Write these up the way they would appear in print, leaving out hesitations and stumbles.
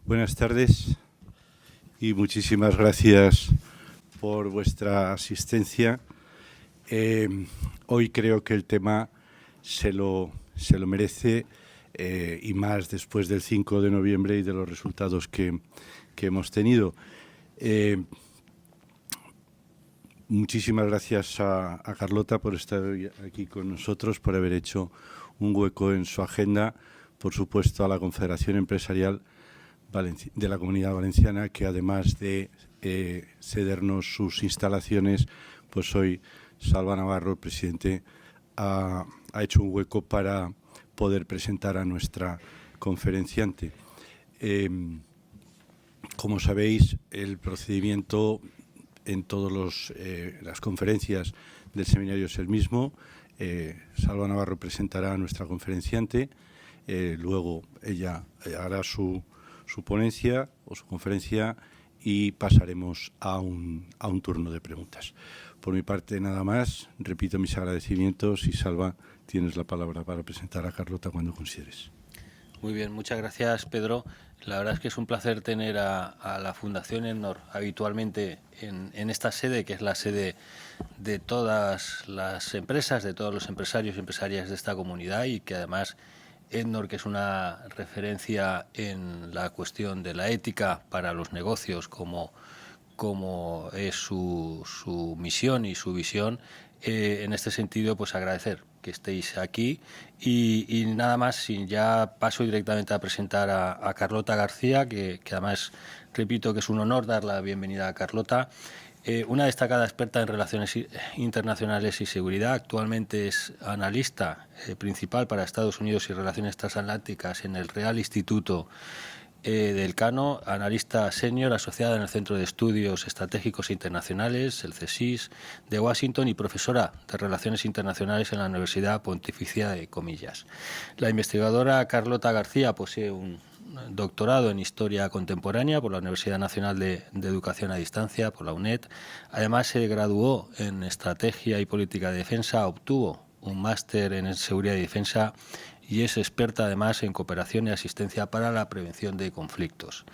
Buenas tardes y muchísimas gracias por vuestra asistencia. Hoy creo que el tema se lo merece y más después del 5 de noviembre y de los resultados que hemos tenido. Muchísimas gracias a Carlota por estar hoy aquí con nosotros, por haber hecho un hueco en su agenda, por supuesto a la Confederación Empresarial de la Comunidad Valenciana, que además de cedernos sus instalaciones, pues hoy Salva Navarro, el presidente, ha hecho un hueco para poder presentar a nuestra conferenciante. Como sabéis, el procedimiento en todas las conferencias del seminario es el mismo. Salva Navarro presentará a nuestra conferenciante, luego ella hará su ponencia o su conferencia y pasaremos a un turno de preguntas. Por mi parte, nada más. Repito mis agradecimientos y, Salva, tienes la palabra para presentar a Carlota cuando consideres. Muy bien, muchas gracias, Pedro. La verdad es que es un placer tener a la Fundación EDNOR habitualmente en esta sede, que es la sede de todas las empresas, de todos los empresarios y empresarias de esta comunidad, y que además EDNOR, que es una referencia en la cuestión de la ética para los negocios, como es su misión y su visión. En este sentido, pues agradecer que estéis aquí y nada más, ya paso directamente a presentar a Carlota García, que además repito que es un honor dar la bienvenida a Carlota. Una destacada experta en relaciones internacionales y seguridad. Actualmente es analista principal para Estados Unidos y relaciones transatlánticas en el Real Instituto del Cano, analista senior asociada en el Centro de Estudios Estratégicos Internacionales, el CSIS, de Washington, y profesora de Relaciones Internacionales en la Universidad Pontificia de Comillas. La investigadora Carlota García posee un doctorado en Historia Contemporánea por la Universidad Nacional de Educación a Distancia, por la UNED. Además, se graduó en Estrategia y Política de Defensa, obtuvo un máster en Seguridad y Defensa y es experta además en cooperación y asistencia para la prevención de conflictos.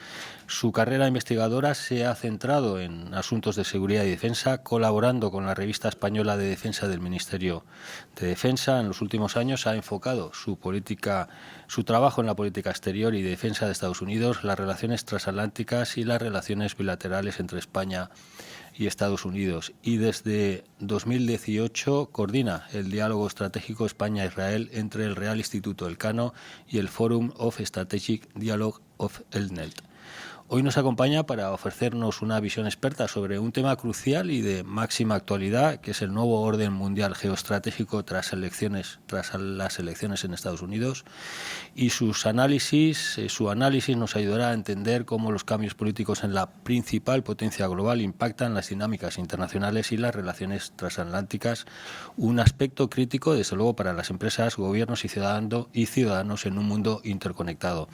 Su carrera investigadora se ha centrado en asuntos de seguridad y defensa, colaborando con la Revista Española de Defensa del Ministerio de Defensa. En los últimos años ha enfocado su trabajo en la política exterior y defensa de Estados Unidos, las relaciones transatlánticas y las relaciones bilaterales entre España y Estados Unidos, y desde 2018 coordina el diálogo estratégico España-Israel entre el Real Instituto Elcano y el Forum of Strategic Dialogue of ELNET. Hoy nos acompaña para ofrecernos una visión experta sobre un tema crucial y de máxima actualidad, que es el nuevo orden mundial geoestratégico tras las elecciones en Estados Unidos, y su análisis nos ayudará a entender cómo los cambios políticos en la principal potencia global impactan las dinámicas internacionales y las relaciones transatlánticas, un aspecto crítico, desde luego, para las empresas, gobiernos y ciudadanos en un mundo interconectado.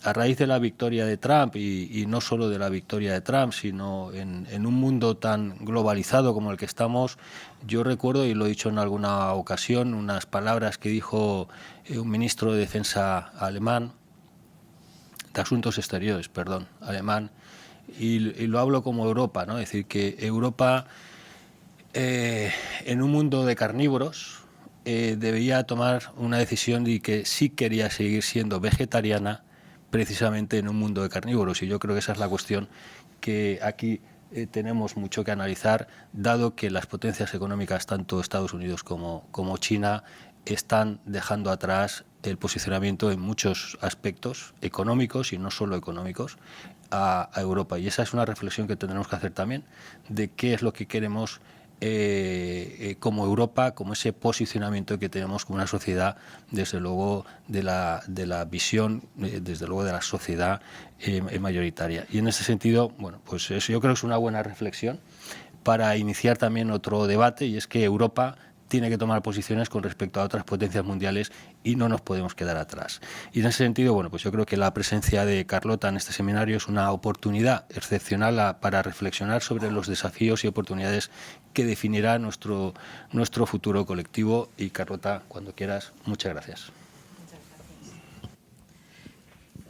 A raíz de la victoria de Trump, y no solo de la victoria de Trump, sino en un mundo tan globalizado como el que estamos, yo recuerdo, y lo he dicho en alguna ocasión, unas palabras que dijo un ministro de Defensa alemán, de Asuntos Exteriores, alemán, y lo hablo como Europa, ¿no? Es decir, que Europa, en un mundo de carnívoros, debía tomar una decisión de que sí quería seguir siendo vegetariana, precisamente en un mundo de carnívoros, y yo creo que esa es la cuestión que aquí tenemos mucho que analizar, dado que las potencias económicas, tanto Estados Unidos como China, están dejando atrás el posicionamiento en muchos aspectos económicos y no solo económicos a Europa, y esa es una reflexión que tendremos que hacer también, de qué es lo que queremos como Europa, como ese posicionamiento que tenemos como una sociedad, desde luego de la visión, desde luego de la sociedad mayoritaria. Y en ese sentido, bueno, pues eso yo creo que es una buena reflexión para iniciar también otro debate, y es que Europa tiene que tomar posiciones con respecto a otras potencias mundiales y no nos podemos quedar atrás. Y en ese sentido, bueno, pues yo creo que la presencia de Carlota en este seminario es una oportunidad excepcional para reflexionar sobre los desafíos y oportunidades que definirá nuestro futuro colectivo. Y Carlota, cuando quieras, muchas gracias.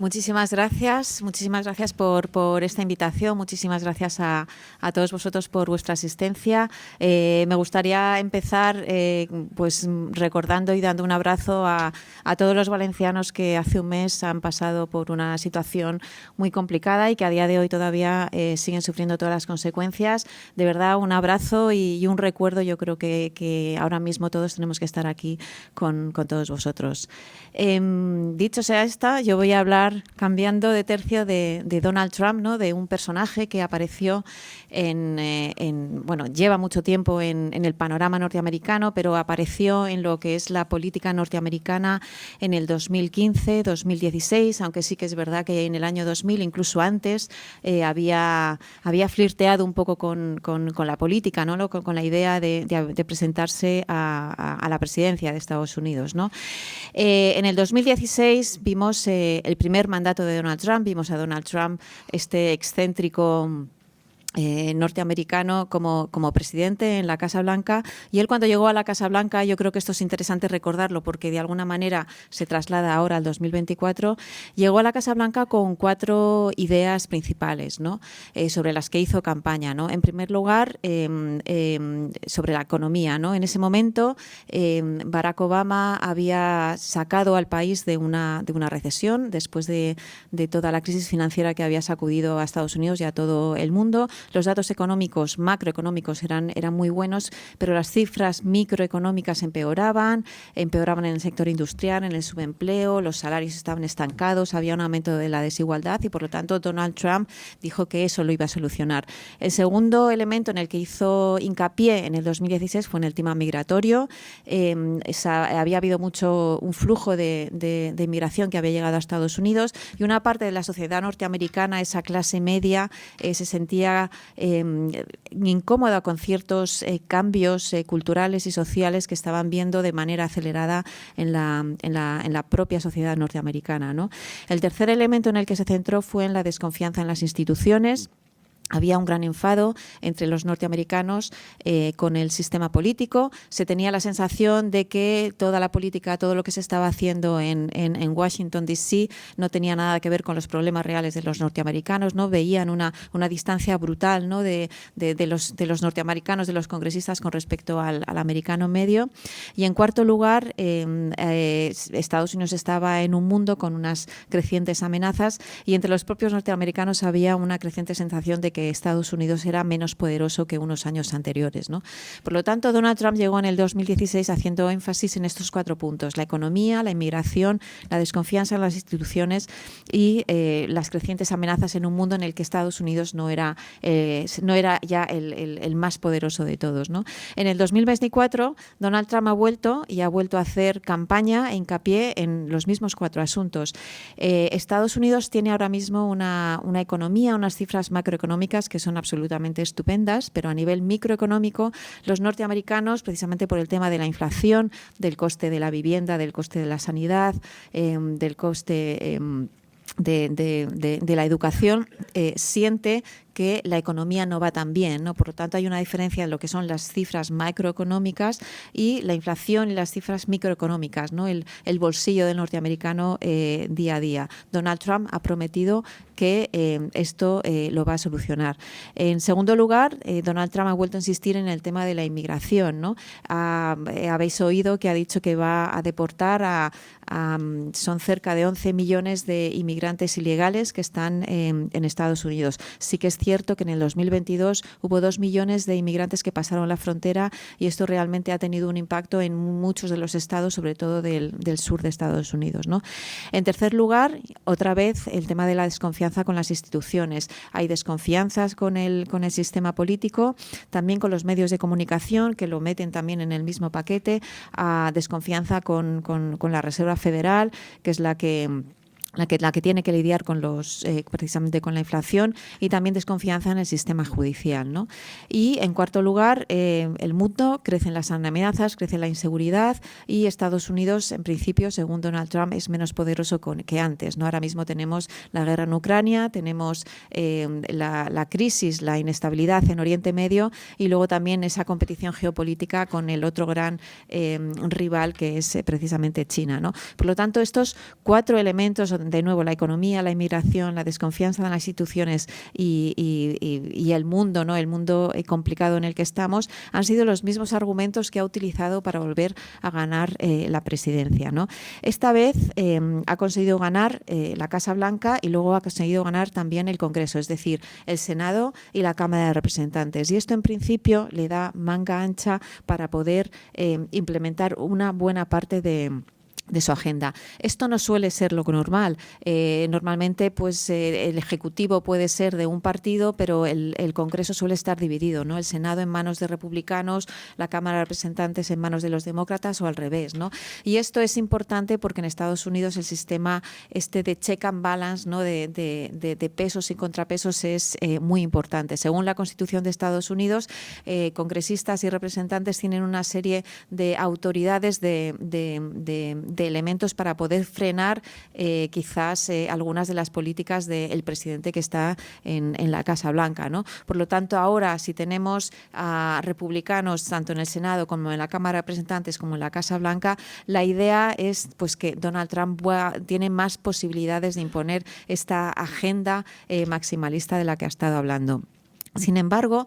Muchísimas gracias por esta invitación, muchísimas gracias a todos vosotros por vuestra asistencia. Me gustaría empezar pues recordando y dando un abrazo a todos los valencianos que hace un mes han pasado por una situación muy complicada y que a día de hoy todavía siguen sufriendo todas las consecuencias. De verdad, un abrazo y un recuerdo. Yo creo que ahora mismo todos tenemos que estar aquí con todos vosotros. Dicho sea esta, yo voy a hablar cambiando de tercio de Donald Trump, ¿no? De un personaje que apareció bueno, lleva mucho tiempo en el panorama norteamericano, pero apareció en lo que es la política norteamericana en el 2015, 2016, aunque sí que es verdad que en el año 2000, incluso antes, había flirteado un poco con la política, ¿no? Con la idea de presentarse a la presidencia de Estados Unidos, ¿no? En el 2016 vimos el primer mandato de Donald Trump, vimos a Donald Trump, este excéntrico norteamericano como presidente en la Casa Blanca, y él cuando llegó a la Casa Blanca, yo creo que esto es interesante recordarlo porque de alguna manera se traslada ahora al 2024, llegó a la Casa Blanca con 4 ideas principales, ¿no? Sobre las que hizo campaña, ¿no? En primer lugar, sobre la economía, ¿no? En ese momento Barack Obama había sacado al país de una recesión después de toda la crisis financiera que había sacudido a Estados Unidos y a todo el mundo. Los datos económicos, macroeconómicos eran muy buenos, pero las cifras microeconómicas empeoraban en el sector industrial, en el subempleo, los salarios estaban estancados, había un aumento de la desigualdad y por lo tanto Donald Trump dijo que eso lo iba a solucionar. El segundo elemento en el que hizo hincapié en el 2016 fue en el tema migratorio. Había habido un flujo de inmigración que había llegado a Estados Unidos y una parte de la sociedad norteamericana, esa clase media, se sentía incómoda con ciertos cambios culturales y sociales que estaban viendo de manera acelerada en la propia sociedad norteamericana, ¿no? El tercer elemento en el que se centró fue en la desconfianza en las instituciones. Había un gran enfado entre los norteamericanos con el sistema político. Se tenía la sensación de que toda la política, todo lo que se estaba haciendo en Washington, D.C. no tenía nada que ver con los problemas reales de los norteamericanos, ¿no? Veían una distancia brutal, ¿no? de los norteamericanos, de los congresistas con respecto al americano medio. Y en cuarto lugar, Estados Unidos estaba en un mundo con unas crecientes amenazas y entre los propios norteamericanos había una creciente sensación de que Estados Unidos era menos poderoso que unos años anteriores, ¿no? Por lo tanto, Donald Trump llegó en el 2016 haciendo énfasis en estos 4 puntos: la economía, la inmigración, la desconfianza en las instituciones y las crecientes amenazas en un mundo en el que Estados Unidos no era ya el más poderoso de todos, ¿no? En el 2024, Donald Trump ha vuelto a hacer campaña e hincapié en los mismos 4 asuntos. Estados Unidos tiene ahora mismo una economía, unas cifras macroeconómicas que son absolutamente estupendas, pero a nivel microeconómico los norteamericanos, precisamente por el tema de la inflación, del coste de la vivienda, del coste de la sanidad, del coste de la educación, siente que la economía no va tan bien, ¿no? Por lo tanto, hay una diferencia en lo que son las cifras macroeconómicas y la inflación y las cifras microeconómicas, ¿no? El bolsillo del norteamericano día a día. Donald Trump ha prometido que esto lo va a solucionar. En segundo lugar, Donald Trump ha vuelto a insistir en el tema de la inmigración, ¿no? Habéis oído que ha dicho que va a deportar son cerca de 11 millones de inmigrantes ilegales que están en Estados Unidos. Sí que es cierto que en el 2022 hubo 2 millones de inmigrantes que pasaron la frontera y esto realmente ha tenido un impacto en muchos de los estados, sobre todo del sur de Estados Unidos, ¿no? En tercer lugar, otra vez, el tema de la desconfianza con las instituciones. Hay desconfianzas con el sistema político, también con los medios de comunicación, que lo meten también en el mismo paquete, desconfianza con la Reserva Federal, que es la que tiene que lidiar con precisamente con la inflación, y también desconfianza en el sistema judicial, ¿no? Y en cuarto lugar, el mundo, crecen las amenazas, crece la inseguridad y Estados Unidos, en principio, según Donald Trump, es menos poderoso que antes, ¿no? Ahora mismo tenemos la guerra en Ucrania, tenemos la crisis, la inestabilidad en Oriente Medio y luego también esa competición geopolítica con el otro gran rival que es precisamente China, ¿no? Por lo tanto, estos 4 elementos de nuevo, la economía, la inmigración, la desconfianza en las instituciones y el mundo, ¿no? El mundo complicado en el que estamos, han sido los mismos argumentos que ha utilizado para volver a ganar la presidencia, ¿no? Esta vez ha conseguido ganar la Casa Blanca y luego ha conseguido ganar también el Congreso, es decir, el Senado y la Cámara de Representantes. Y esto, en principio, le da manga ancha para poder implementar una buena parte de su agenda. Esto no suele ser lo normal. Normalmente, pues el Ejecutivo puede ser de un partido, pero el Congreso suele estar dividido, ¿no? El Senado en manos de republicanos, la Cámara de Representantes en manos de los demócratas o al revés, ¿no? Y esto es importante porque en Estados Unidos el sistema de check and balance, ¿no? de pesos y contrapesos es muy importante. Según la Constitución de Estados Unidos, congresistas y representantes tienen una serie de autoridades de elementos para poder frenar quizás algunas de las políticas del presidente que está en la Casa Blanca, ¿no? Por lo tanto, ahora, si tenemos a republicanos tanto en el Senado como en la Cámara de Representantes como en la Casa Blanca, la idea es pues que Donald Trump tiene más posibilidades de imponer esta agenda maximalista de la que ha estado hablando. Sin embargo,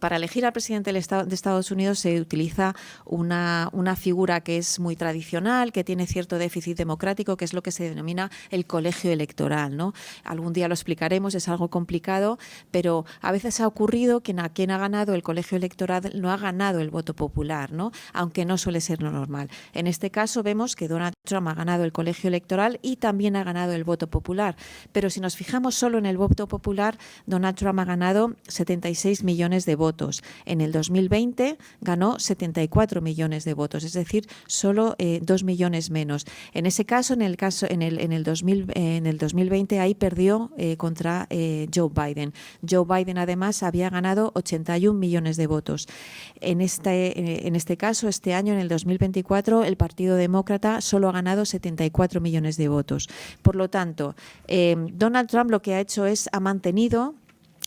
para elegir al presidente de Estados Unidos se utiliza una figura que es muy tradicional, que tiene cierto déficit democrático, que es lo que se denomina el colegio electoral, ¿no? Algún día lo explicaremos, es algo complicado, pero a veces ha ocurrido que quien ha ganado el colegio electoral no ha ganado el voto popular, ¿no? Aunque no suele ser lo normal. En este caso vemos que Donald Trump ha ganado el colegio electoral y también ha ganado el voto popular. Pero si nos fijamos solo en el voto popular, Donald Trump ha ganado 76 millones de votos. En el 2020 ganó 74 millones de votos, es decir, solo 2 millones menos. En ese caso, en el 2020 ahí perdió contra Joe Biden. Joe Biden además había ganado 81 millones de votos. En este caso, este año, en el 2024, el Partido Demócrata solo ha ganado 74 millones de votos. Por lo tanto, Donald Trump lo que ha hecho ha mantenido,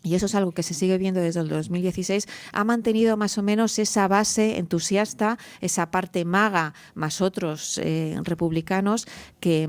y eso es algo que se sigue viendo desde el 2016, ha mantenido más o menos esa base entusiasta, esa parte maga, más otros republicanos que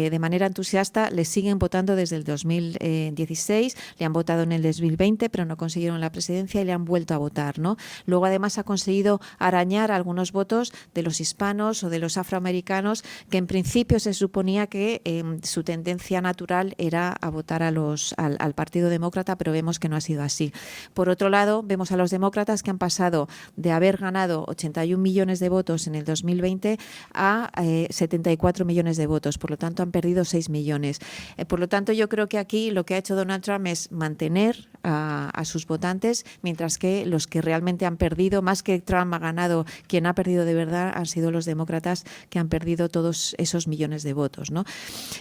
de manera entusiasta le siguen votando desde el 2016, le han votado en el 2020, pero no consiguieron la presidencia y le han vuelto a votar, ¿no? Luego, además, ha conseguido arañar algunos votos de los hispanos o de los afroamericanos, que en principio se suponía que su tendencia natural era a votar al Partido Demócrata, pero vemos que no ha sido así. Por otro lado, vemos a los demócratas que han pasado de haber ganado 81 millones de votos en el 2020 a 74 millones de votos. Por lo tanto, han perdido 6 millones. Por lo tanto, yo creo que aquí lo que ha hecho Donald Trump es mantener a sus votantes, mientras que los que realmente han perdido, más que Trump ha ganado, quien ha perdido de verdad han sido los demócratas, que han perdido todos esos millones de votos, ¿no?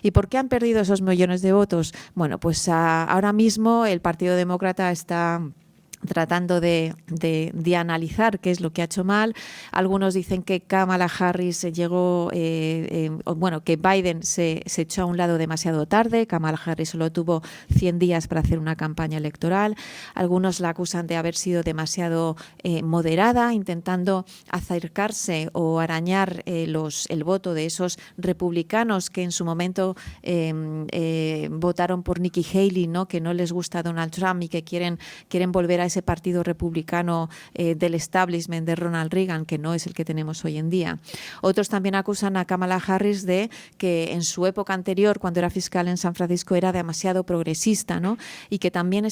¿Y por qué han perdido esos millones de votos? Bueno, pues ahora mismo el Partido Demócrata está tratando de analizar qué es lo que ha hecho mal. Algunos dicen que Kamala Harris que Biden se echó a un lado demasiado tarde. Kamala Harris solo tuvo 100 días para hacer una campaña electoral. Algunos la acusan de haber sido demasiado moderada, intentando acercarse o arañar el voto de esos republicanos que en su momento votaron por Nikki Haley, ¿no? Que no les gusta Donald Trump y que quieren volver a ese partido republicano del establishment de Ronald Reagan, que no es el que tenemos hoy en día. Otros también acusan a Kamala Harris de que en su época anterior, cuando era fiscal en San Francisco, era demasiado progresista, ¿no? Y que también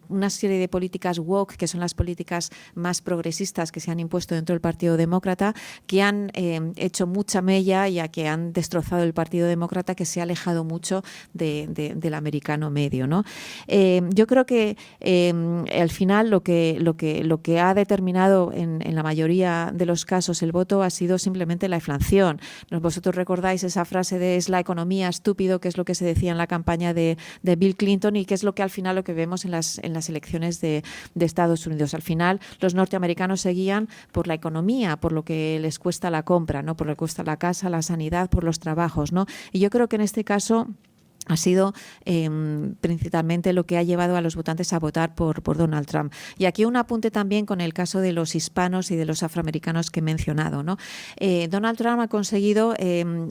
una serie de políticas woke, que son las políticas más progresistas que se han impuesto dentro del Partido Demócrata, que han hecho mucha mella y a que han destrozado el Partido Demócrata, que se ha alejado mucho del americano medio, ¿no? Yo creo que al final lo que ha determinado en la mayoría de los casos el voto ha sido simplemente la inflación. Vosotros recordáis esa frase de "es la economía, estúpido", que es lo que se decía en la campaña de Bill Clinton y que es lo que al final lo que vemos en las elecciones de Estados Unidos. Al final los norteamericanos se guían por la economía, por lo que les cuesta la compra, ¿no? Por lo que cuesta la casa, la sanidad, por los trabajos, ¿no? Y yo creo que en este caso ha sido principalmente lo que ha llevado a los votantes a votar por Donald Trump. Y aquí un apunte también con el caso de los hispanos y de los afroamericanos que he mencionado, ¿no? Donald Trump ha conseguido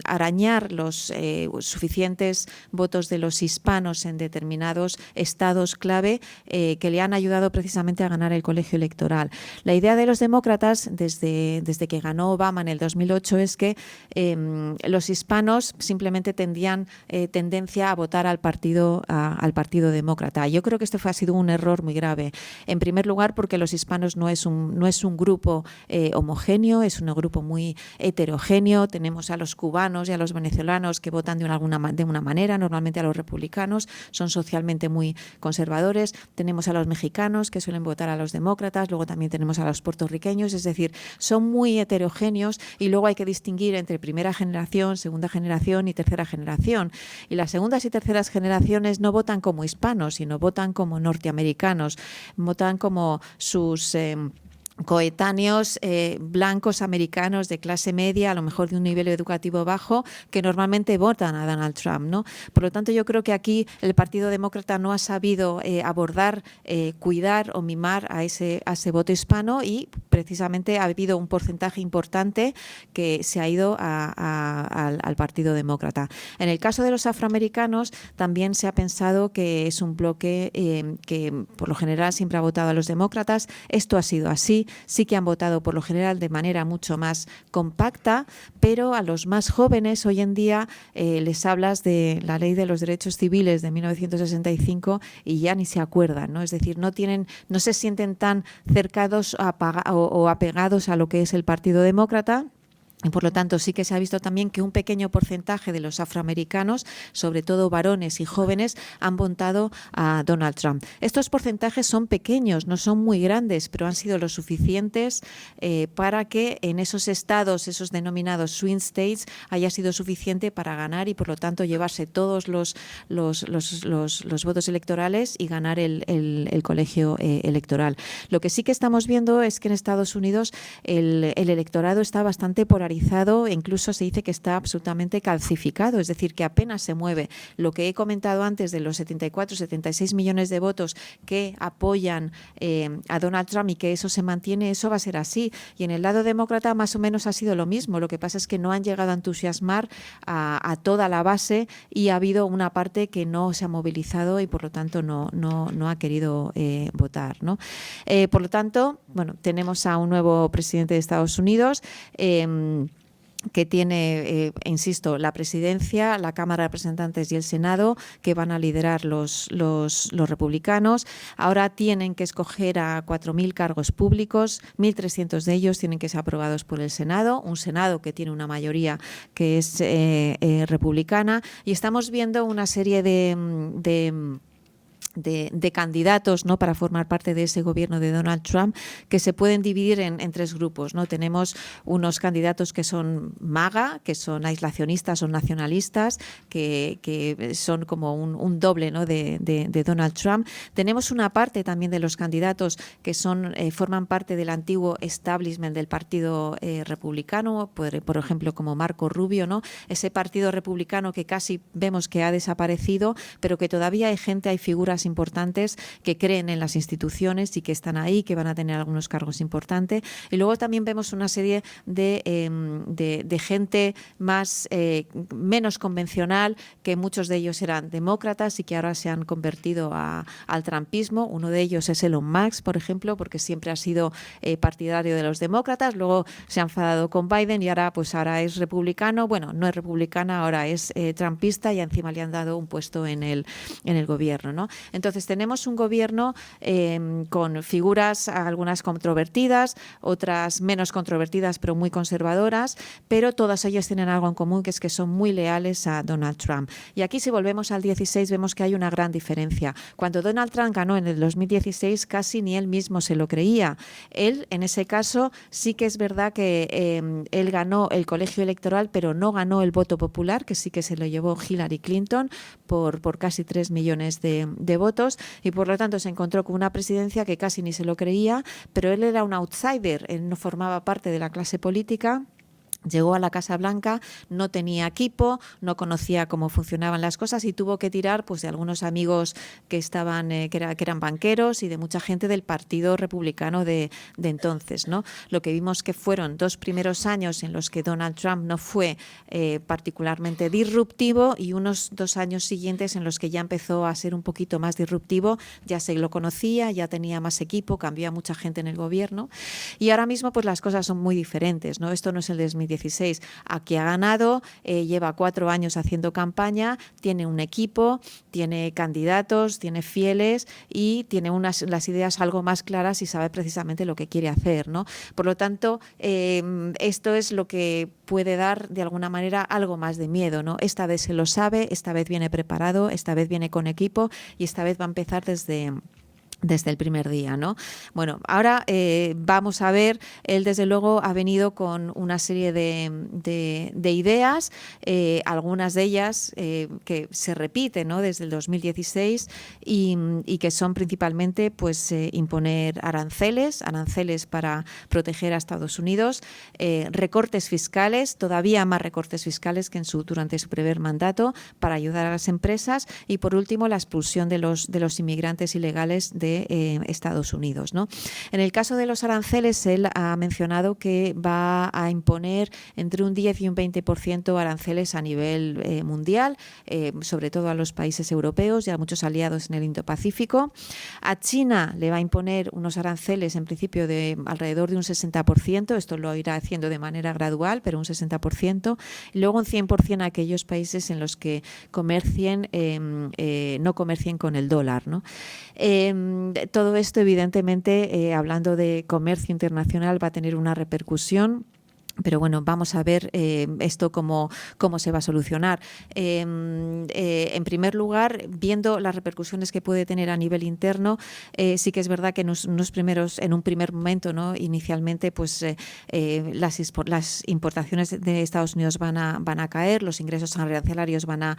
arañar los suficientes votos de los hispanos en determinados estados clave que le han ayudado precisamente a ganar el colegio electoral. La idea de los demócratas, desde que ganó Obama en el 2008, es que los hispanos simplemente tendrían tendencia a votar al partido demócrata. Yo creo que esto ha sido un error muy grave. En primer lugar, porque los hispanos no es un grupo homogéneo, es un grupo muy heterogéneo. Tenemos a los cubanos y a los venezolanos que votan de una manera, normalmente a los republicanos, son socialmente muy conservadores. Tenemos a los mexicanos que suelen votar a los demócratas, luego también tenemos a los puertorriqueños, es decir, son muy heterogéneos y luego hay que distinguir entre primera generación, segunda generación y tercera generación. Y las segundas y terceras generaciones no votan como hispanos, sino votan como norteamericanos, votan como sus coetáneos blancos americanos de clase media, a lo mejor de un nivel educativo bajo, que normalmente votan a Donald Trump, ¿no? Por lo tanto, yo creo que aquí el Partido Demócrata no ha sabido abordar, cuidar o mimar a ese voto hispano y precisamente ha habido un porcentaje importante que se ha ido al Partido Demócrata. En el caso de los afroamericanos, también se ha pensado que es un bloque que por lo general siempre ha votado a los demócratas. Esto ha sido así. Sí que han votado por lo general de manera mucho más compacta, pero a los más jóvenes hoy en día les hablas de la Ley de los Derechos Civiles de 1965 y ya ni se acuerdan, ¿no? Es decir, no se sienten tan cercados o apegados a lo que es el Partido Demócrata. Y por lo tanto, sí que se ha visto también que un pequeño porcentaje de los afroamericanos, sobre todo varones y jóvenes, han votado a Donald Trump. Estos porcentajes son pequeños, no son muy grandes, pero han sido lo suficientes para que en esos estados, esos denominados swing states, haya sido suficiente para ganar y, por lo tanto, llevarse todos los votos electorales y ganar el colegio electoral. Lo que sí que estamos viendo es que en Estados Unidos el electorado está bastante polarizado, incluso se dice que está absolutamente calcificado, es decir, que apenas se mueve. Lo que he comentado antes de los 76 millones de votos que apoyan a Donald Trump y que eso se mantiene, eso va a ser así. Y en el lado demócrata más o menos ha sido lo mismo. Lo que pasa es que no han llegado a entusiasmar a toda la base y ha habido una parte que no se ha movilizado y por lo tanto no ha querido votar, ¿no? Por lo tanto, bueno, tenemos a un nuevo presidente de Estados Unidos que tiene, insisto, la presidencia, la Cámara de Representantes y el Senado, que van a liderar los republicanos. Ahora tienen que escoger a 4.000 cargos públicos, 1.300 de ellos tienen que ser aprobados por el Senado, un Senado que tiene una mayoría que es republicana, y estamos viendo una serie de candidatos, ¿no?, para formar parte de ese gobierno de Donald Trump, que se pueden dividir en tres grupos, ¿no? Tenemos unos candidatos que son MAGA, que son aislacionistas o nacionalistas, que son como un doble, ¿no?, de Donald Trump. Tenemos una parte también de los candidatos que forman parte del antiguo establishment del Partido Republicano, por ejemplo, como Marco Rubio, ¿no? Ese Partido Republicano que casi vemos que ha desaparecido, pero que todavía hay figuras importantes que creen en las instituciones y que están ahí, que van a tener algunos cargos importantes. Y luego también vemos una serie de gente menos convencional, que muchos de ellos eran demócratas y que ahora se han convertido al trumpismo. Uno de ellos es Elon Musk, por ejemplo, porque siempre ha sido partidario de los demócratas, luego se ha enfadado con Biden y ahora es republicano. Bueno, no es republicana, ahora es trumpista y encima le han dado un puesto en el gobierno, ¿no? Entonces tenemos un gobierno con figuras, algunas controvertidas, otras menos controvertidas pero muy conservadoras, pero todas ellas tienen algo en común, que es que son muy leales a Donald Trump. Y aquí, si volvemos al 16, vemos que hay una gran diferencia. Cuando Donald Trump ganó en el 2016, casi ni él mismo se lo creía. Él, en ese caso, sí que es verdad que él ganó el colegio electoral, pero no ganó el voto popular, que sí que se lo llevó Hillary Clinton por casi 3 millones de votos, y por lo tanto se encontró con una presidencia que casi ni se lo creía, pero él era un outsider, él no formaba parte de la clase política Llegó a la Casa Blanca, no tenía equipo, no conocía cómo funcionaban las cosas y tuvo que tirar pues de algunos amigos que estaban que eran banqueros y de mucha gente del Partido Republicano de entonces, ¿no? Lo que vimos que fueron 2 primeros años en los que Donald Trump no fue particularmente disruptivo y unos 2 años siguientes en los que ya empezó a ser un poquito más disruptivo, ya se lo conocía, ya tenía más equipo, cambió a mucha gente en el gobierno y ahora mismo pues las cosas son muy diferentes, ¿no? Esto no es el 2016. Aquí ha ganado, lleva 4 años haciendo campaña, tiene un equipo, tiene candidatos, tiene fieles y tiene las ideas algo más claras y sabe precisamente lo que quiere hacer, ¿no? Por lo tanto, esto es lo que puede dar de alguna manera algo más de miedo, ¿no? Esta vez se lo sabe, esta vez viene preparado, esta vez viene con equipo y esta vez va a empezar desde el primer día, ¿no? Bueno, ahora vamos a ver, él desde luego ha venido con una serie de ideas, algunas de ellas que se repiten, ¿no? Desde el 2016 y que son principalmente pues imponer aranceles para proteger a Estados Unidos, recortes fiscales, todavía más recortes fiscales que durante su primer mandato para ayudar a las empresas y por último la expulsión de los inmigrantes ilegales de Estados Unidos, ¿no? En el caso de los aranceles, él ha mencionado que va a imponer entre un 10 y un 20% aranceles a nivel mundial, sobre todo a los países europeos y a muchos aliados en el Indo-Pacífico. A China le va a imponer unos aranceles en principio de alrededor de un 60%, esto lo irá haciendo de manera gradual, pero un 60%, y luego un 100% a aquellos países en los que no comercien con el dólar, ¿no? Todo esto, evidentemente, hablando de comercio internacional, va a tener una repercusión. Pero bueno, vamos a ver esto cómo se va a solucionar. En primer lugar, viendo las repercusiones que puede tener a nivel interno, sí que es verdad que en un primer momento, ¿no? Inicialmente, pues las importaciones de Estados Unidos van a caer, los ingresos arancelarios van a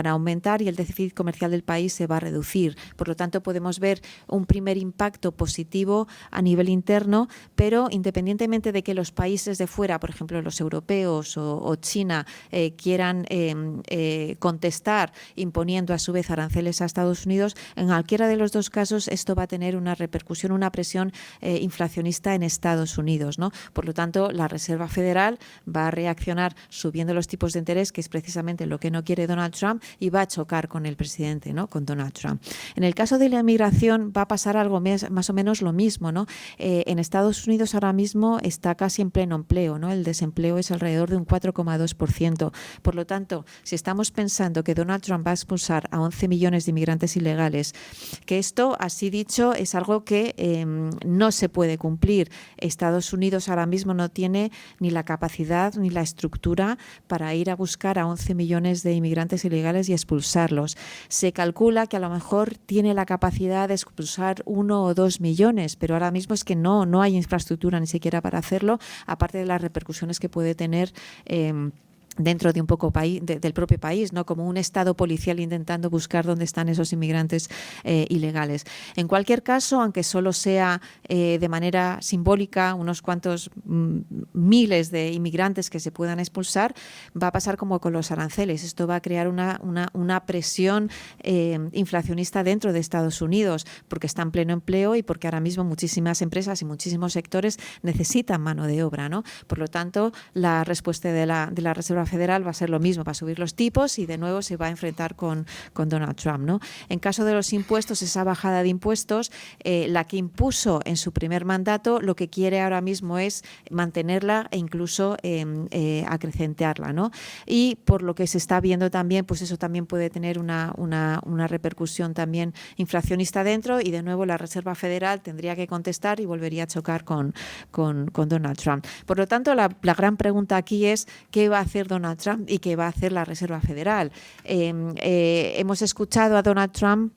aumentar y el déficit comercial del país se va a reducir. Por lo tanto, podemos ver un primer impacto positivo a nivel interno, pero independientemente de que los países de fuera, por ejemplo, los europeos o China quieran contestar imponiendo a su vez aranceles a Estados Unidos, en cualquiera de los dos casos esto va a tener una repercusión, una presión inflacionista en Estados Unidos, ¿no? Por lo tanto, la Reserva Federal va a reaccionar subiendo los tipos de interés, que es precisamente lo que no quiere Donald Trump, y va a chocar con el presidente, ¿no? Con Donald Trump. En el caso de la inmigración va a pasar algo más o menos lo mismo, ¿no? En Estados Unidos ahora mismo está casi en pleno empleo, ¿no? El desempleo es alrededor de un 4,2%. Por lo tanto, si estamos pensando que Donald Trump va a expulsar a 11 millones de inmigrantes ilegales, que esto, así dicho, es algo que no se puede cumplir. Estados Unidos ahora mismo no tiene ni la capacidad ni la estructura para ir a buscar a 11 millones de inmigrantes ilegales y expulsarlos. Se calcula que a lo mejor tiene la capacidad de expulsar 1 o 2 millones, pero ahora mismo es que no hay infraestructura ni siquiera para hacerlo, aparte de las repercusiones que puede tener dentro de un poco del propio país, ¿no? Como un estado policial intentando buscar dónde están esos inmigrantes ilegales. En cualquier caso, aunque solo sea de manera simbólica, unos cuantos miles de inmigrantes que se puedan expulsar, va a pasar como con los aranceles. Esto va a crear una presión inflacionista dentro de Estados Unidos, porque está en pleno empleo y porque ahora mismo muchísimas empresas y muchísimos sectores necesitan mano de obra, ¿no? Por lo tanto, la respuesta de la Reserva Federal va a ser lo mismo, va a subir los tipos y de nuevo se va a enfrentar con Donald Trump, ¿no? En caso de los impuestos, esa bajada de impuestos, la que impuso en su primer mandato, lo que quiere ahora mismo es mantenerla e incluso acrecentarla, ¿no? Y por lo que se está viendo también, pues eso también puede tener una repercusión también inflacionista dentro y de nuevo la Reserva Federal tendría que contestar y volvería a chocar con Donald Trump. Por lo tanto, la gran pregunta aquí es ¿qué va a hacer Donald Trump y qué va a hacer la Reserva Federal? Hemos escuchado a Donald Trump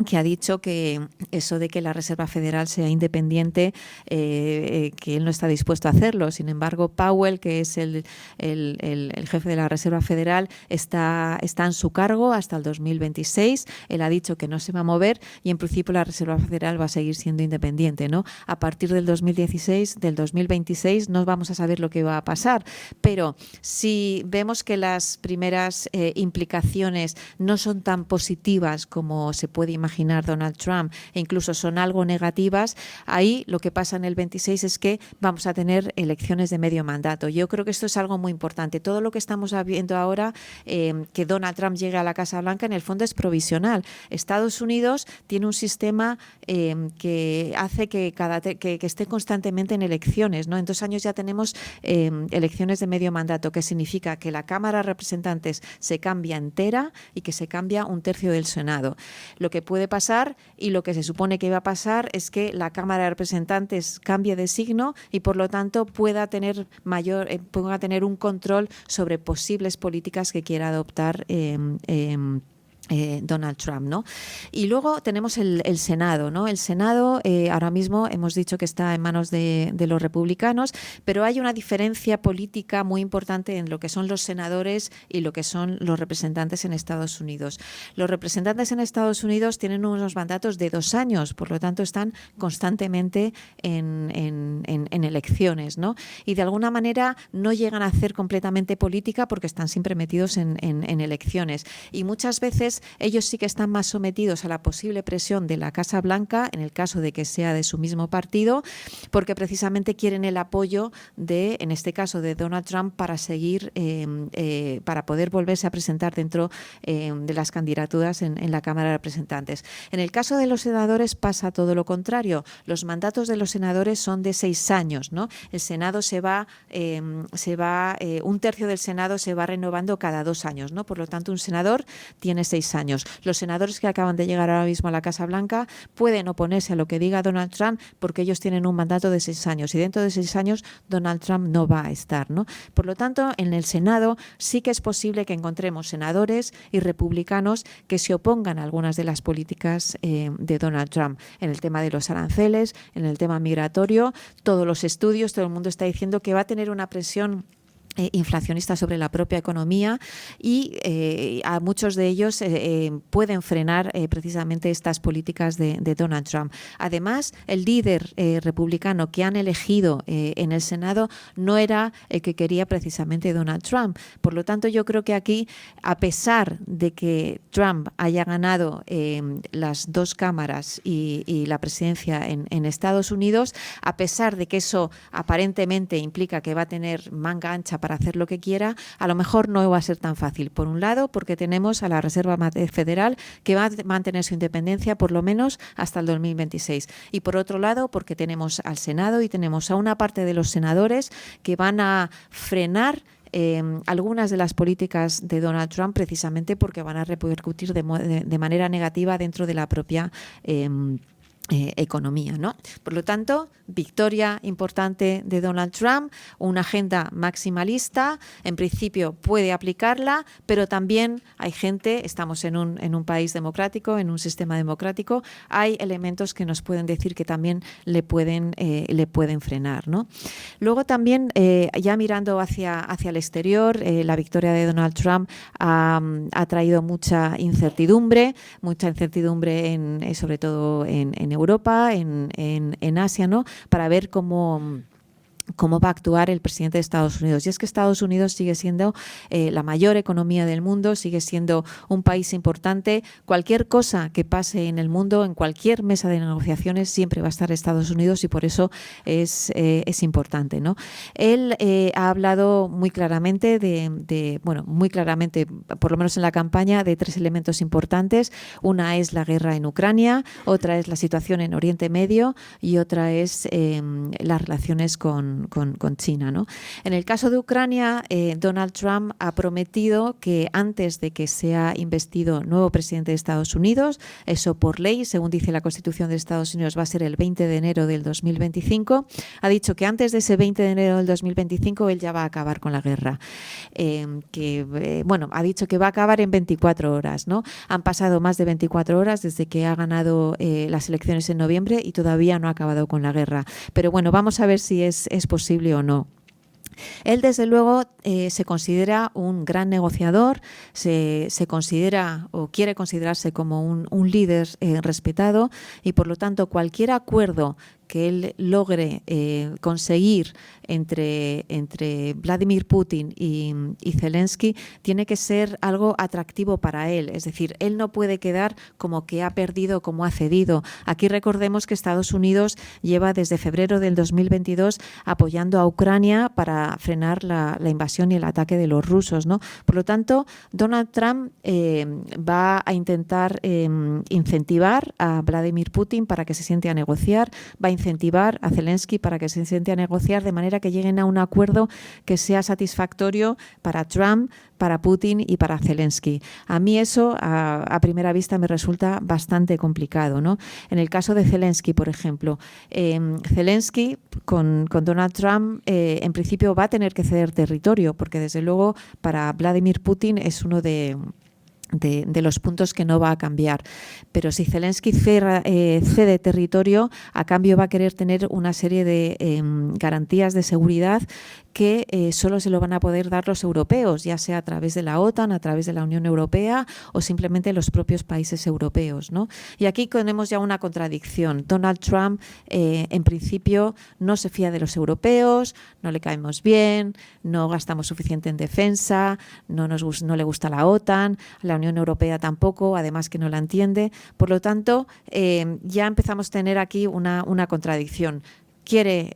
que ha dicho que eso de que la Reserva Federal sea independiente, que él no está dispuesto a hacerlo. Sin embargo, Powell, que es el jefe de la Reserva Federal, está en su cargo hasta el 2026. Él ha dicho que no se va a mover y, en principio, la Reserva Federal va a seguir siendo independiente, ¿no? A partir del 2026 no vamos a saber lo que va a pasar. Pero si vemos que las primeras implicaciones no son tan positivas como se puede imaginar Donald Trump, e incluso son algo negativas, ahí lo que pasa en el 26 es que vamos a tener elecciones de medio mandato. Yo creo que esto es algo muy importante. Todo lo que estamos viendo ahora, que Donald Trump llegue a la Casa Blanca, en el fondo es provisional. Estados Unidos tiene un sistema que hace que esté constantemente en elecciones, ¿no? En 2 años ya tenemos elecciones de medio mandato, que significa que la Cámara de Representantes se cambia entera y que se cambia 1/3 del Senado. Lo que puede pasar, y lo que se supone que va a pasar, es que la Cámara de Representantes cambie de signo y, por lo tanto, pueda tener un control sobre posibles políticas que quiera adoptar Donald Trump, ¿no? Y luego tenemos el Senado, ¿no? El Senado ahora mismo hemos dicho que está en manos de los republicanos, pero hay una diferencia política muy importante en lo que son los senadores y lo que son los representantes en Estados Unidos. Los representantes en Estados Unidos tienen unos mandatos de 2 años, por lo tanto están constantemente en elecciones, ¿no? Y de alguna manera no llegan a hacer completamente política porque están siempre metidos en elecciones. Y muchas veces ellos sí que están más sometidos a la posible presión de la Casa Blanca, en el caso de que sea de su mismo partido, porque precisamente quieren el apoyo en este caso, de Donald Trump para seguir, para poder volverse a presentar dentro de las candidaturas en la Cámara de Representantes. En el caso de los senadores pasa todo lo contrario. Los mandatos de los senadores son de 6 años, ¿no? El Senado 1/3 del Senado se va renovando cada 2 años, ¿no? Por lo tanto, un senador tiene 6 años. Los senadores que acaban de llegar ahora mismo a la Casa Blanca pueden oponerse a lo que diga Donald Trump porque ellos tienen un mandato de 6 años y dentro de 6 años Donald Trump no va a estar, ¿no? Por lo tanto, en el Senado sí que es posible que encontremos senadores y republicanos que se opongan a algunas de las políticas de Donald Trump. En el tema de los aranceles, en el tema migratorio, todos los estudios, todo el mundo está diciendo que va a tener una presión inflacionista sobre la propia economía y a muchos de ellos pueden frenar precisamente estas políticas de Donald Trump. Además, el líder republicano que han elegido en el Senado no era el que quería precisamente Donald Trump. Por lo tanto, yo creo que aquí, a pesar de que Trump haya ganado las 2 cámaras y la presidencia en Estados Unidos, a pesar de que eso aparentemente implica que va a tener manga ancha para hacer lo que quiera, a lo mejor no va a ser tan fácil. Por un lado, porque tenemos a la Reserva Federal que va a mantener su independencia por lo menos hasta el 2026. Y por otro lado, porque tenemos al Senado y tenemos a una parte de los senadores que van a frenar algunas de las políticas de Donald Trump precisamente porque van a repercutir de manera negativa dentro de la propia economía, ¿no? Por lo tanto, victoria importante de Donald Trump, una agenda maximalista, en principio puede aplicarla, pero también hay gente, estamos en un país democrático, en un sistema democrático, hay elementos que nos pueden decir que también le pueden frenar, ¿no? Luego también, ya mirando hacia el exterior, la victoria de Donald Trump ha traído mucha incertidumbre sobre todo en Europa, en Asia, ¿no? Para ver cómo va a actuar el presidente de Estados Unidos. Y es que Estados Unidos sigue siendo la mayor economía del mundo, sigue siendo un país importante. Cualquier cosa que pase en el mundo, en cualquier mesa de negociaciones, siempre va a estar Estados Unidos y por eso es importante, ¿no? Él ha hablado muy claramente muy claramente, por lo menos en la campaña, de 3 elementos importantes. Una es la guerra en Ucrania, otra es la situación en Oriente Medio y otra es las relaciones con con China, ¿no? En el caso de Ucrania, Donald Trump ha prometido que antes de que sea investido nuevo presidente de Estados Unidos, eso por ley, según dice la Constitución de Estados Unidos, va a ser el 20 de enero del 2025, ha dicho que antes de ese 20 de enero del 2025 él ya va a acabar con la guerra. Ha dicho que va a acabar en 24 horas, ¿no? Han pasado más de 24 horas desde que ha ganado las elecciones en noviembre y todavía no ha acabado con la guerra. Pero bueno, vamos a ver si es posible o no. Él, desde luego, se considera un gran negociador, se considera o quiere considerarse como un líder respetado y, por lo tanto, cualquier acuerdo que él logre conseguir entre Vladimir Putin y Zelensky tiene que ser algo atractivo para él. Es decir, él no puede quedar como que ha perdido, como ha cedido. Aquí recordemos que Estados Unidos lleva desde febrero del 2022 apoyando a Ucrania para frenar la invasión y el ataque de los rusos, ¿no? Por lo tanto, Donald Trump va a intentar incentivar a Vladimir Putin para que se siente a negociar, va a incentivar a Zelensky para que se siente a negociar de manera que lleguen a un acuerdo que sea satisfactorio para Trump, para Putin y para Zelensky. A mí eso, a primera vista, me resulta bastante complicado, ¿no? En el caso de Zelensky, por ejemplo, Zelensky con Donald Trump en principio va a tener que ceder territorio, porque desde luego para Vladimir Putin es uno de los puntos que no va a cambiar. Pero si Zelensky cede territorio, a cambio va a querer tener una serie de garantías de seguridad que solo se lo van a poder dar los europeos, ya sea a través de la OTAN, a través de la Unión Europea o simplemente los propios países europeos, ¿no? Y aquí tenemos ya una contradicción. Donald Trump, en principio, no se fía de los europeos, no le caemos bien, no gastamos suficiente en defensa, no le gusta la OTAN, la Unión Europea tampoco, además que no la entiende. Por lo tanto, ya empezamos a tener aquí una contradicción. Quiere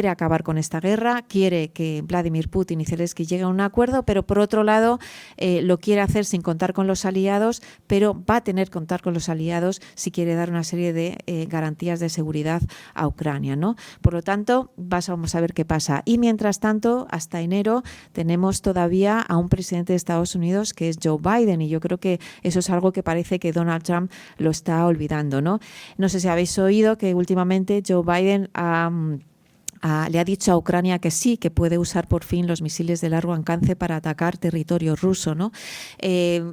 acabar con esta guerra, quiere que Vladimir Putin y Zelensky lleguen a un acuerdo, pero por otro lado lo quiere hacer sin contar con los aliados, pero va a tener que contar con los aliados si quiere dar una serie de garantías de seguridad a Ucrania, ¿no? Por lo tanto, vamos a ver qué pasa. Y mientras tanto, hasta enero tenemos todavía a un presidente de Estados Unidos que es Joe Biden, y yo creo que eso es algo que parece que Donald Trump lo está olvidando, ¿no? No sé si habéis oído que últimamente Joe Biden le ha dicho a Ucrania que sí, que puede usar por fin los misiles de largo alcance para atacar territorio ruso, ¿no?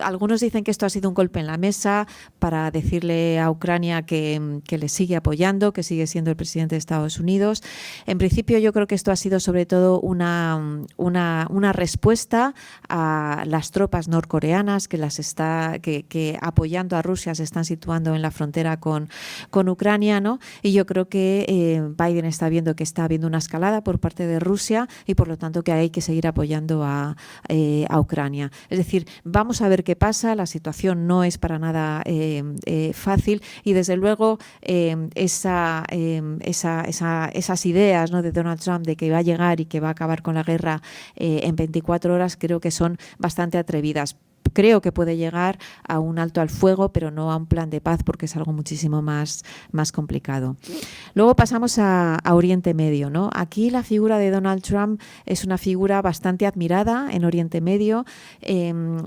Algunos dicen que esto ha sido un golpe en la mesa para decirle a Ucrania que le sigue apoyando, que sigue siendo el presidente de Estados Unidos. En principio, yo creo que esto ha sido sobre todo una respuesta a las tropas norcoreanas que apoyando a Rusia se están situando en la frontera con Ucrania, ¿no? Y yo creo que Biden está viendo que está habiendo una escalada por parte de Rusia y por lo tanto que hay que seguir apoyando a Ucrania. Es decir, vamos a ver qué pasa, la situación no es para nada fácil y desde luego esas ideas, ¿no?, de Donald Trump de que va a llegar y que va a acabar con la guerra en 24 horas creo que son bastante atrevidas. Creo que puede llegar a un alto al fuego, pero no a un plan de paz porque es algo muchísimo más complicado. Luego pasamos a Oriente Medio, ¿no? Aquí la figura de Donald Trump es una figura bastante admirada en Oriente Medio.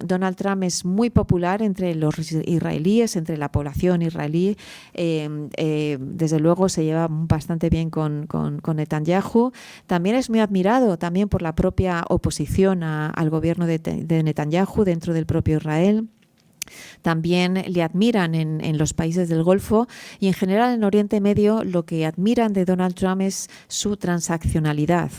Donald Trump es muy popular entre los israelíes, entre la población israelí. Desde luego se lleva bastante bien con Netanyahu. También es muy admirado también por la propia oposición al gobierno de Netanyahu dentro del propio Israel. También le admiran en los países del Golfo y en general en Oriente Medio lo que admiran de Donald Trump es su transaccionalidad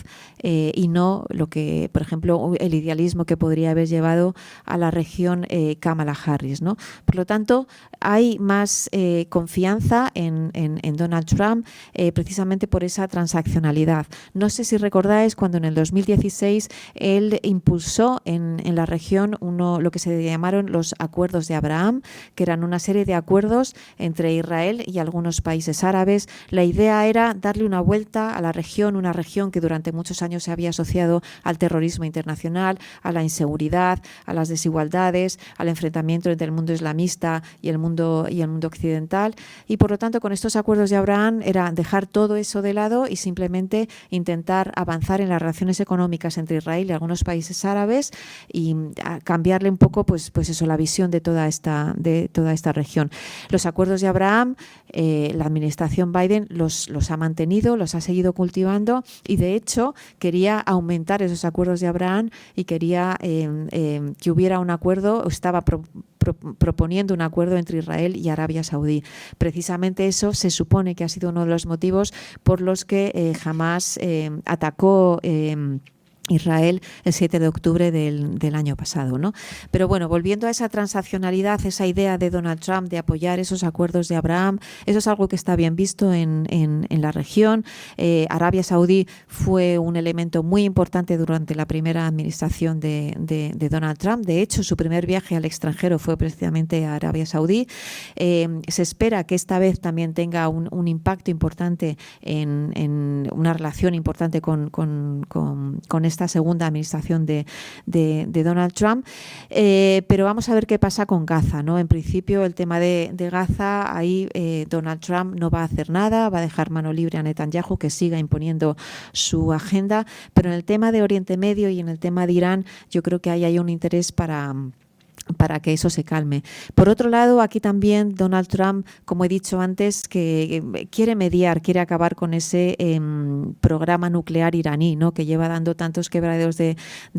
y no lo que, por ejemplo, el idealismo que podría haber llevado a la región Kamala Harris, ¿no? Por lo tanto, hay más confianza en Donald Trump precisamente por esa transaccionalidad. No sé si recordáis cuando en el 2016 él impulsó en la región lo que se llamaron los acuerdos acuerdos de Abraham, que eran una serie de acuerdos entre Israel y algunos países árabes. La idea era darle una vuelta a la región, una región que durante muchos años se había asociado al terrorismo internacional, a la inseguridad, a las desigualdades, al enfrentamiento entre el mundo islamista y el mundo occidental. Y por lo tanto, con estos acuerdos de Abraham era dejar todo eso de lado y simplemente intentar avanzar en las relaciones económicas entre Israel y algunos países árabes y cambiarle un poco pues eso, la visión de toda esta región. Los acuerdos de Abraham, la administración Biden los ha mantenido, los ha seguido cultivando y de hecho quería aumentar esos acuerdos de Abraham y quería que hubiera un acuerdo, estaba proponiendo un acuerdo entre Israel y Arabia Saudí. Precisamente eso se supone que ha sido uno de los motivos por los que Hamás atacó Israel el 7 de octubre del año pasado, ¿no? Pero bueno, volviendo a esa transaccionalidad, esa idea de Donald Trump de apoyar esos acuerdos de Abraham, eso es algo que está bien visto en la región. Arabia Saudí fue un elemento muy importante durante la primera administración de Donald Trump. De hecho, su primer viaje al extranjero fue precisamente a Arabia Saudí. Se espera que esta vez también tenga un impacto importante en una relación importante con esta segunda administración de Donald Trump, pero vamos a ver qué pasa con Gaza, ¿no? En principio el tema de Gaza, ahí Donald Trump no va a hacer nada, va a dejar mano libre a Netanyahu que siga imponiendo su agenda, pero en el tema de Oriente Medio y en el tema de Irán yo creo que ahí hay un interés para que eso se calme. Por otro lado, aquí también Donald Trump, como he dicho antes, que quiere mediar, quiere acabar con ese programa nuclear iraní, ¿no? Que lleva dando tantos quebraderos de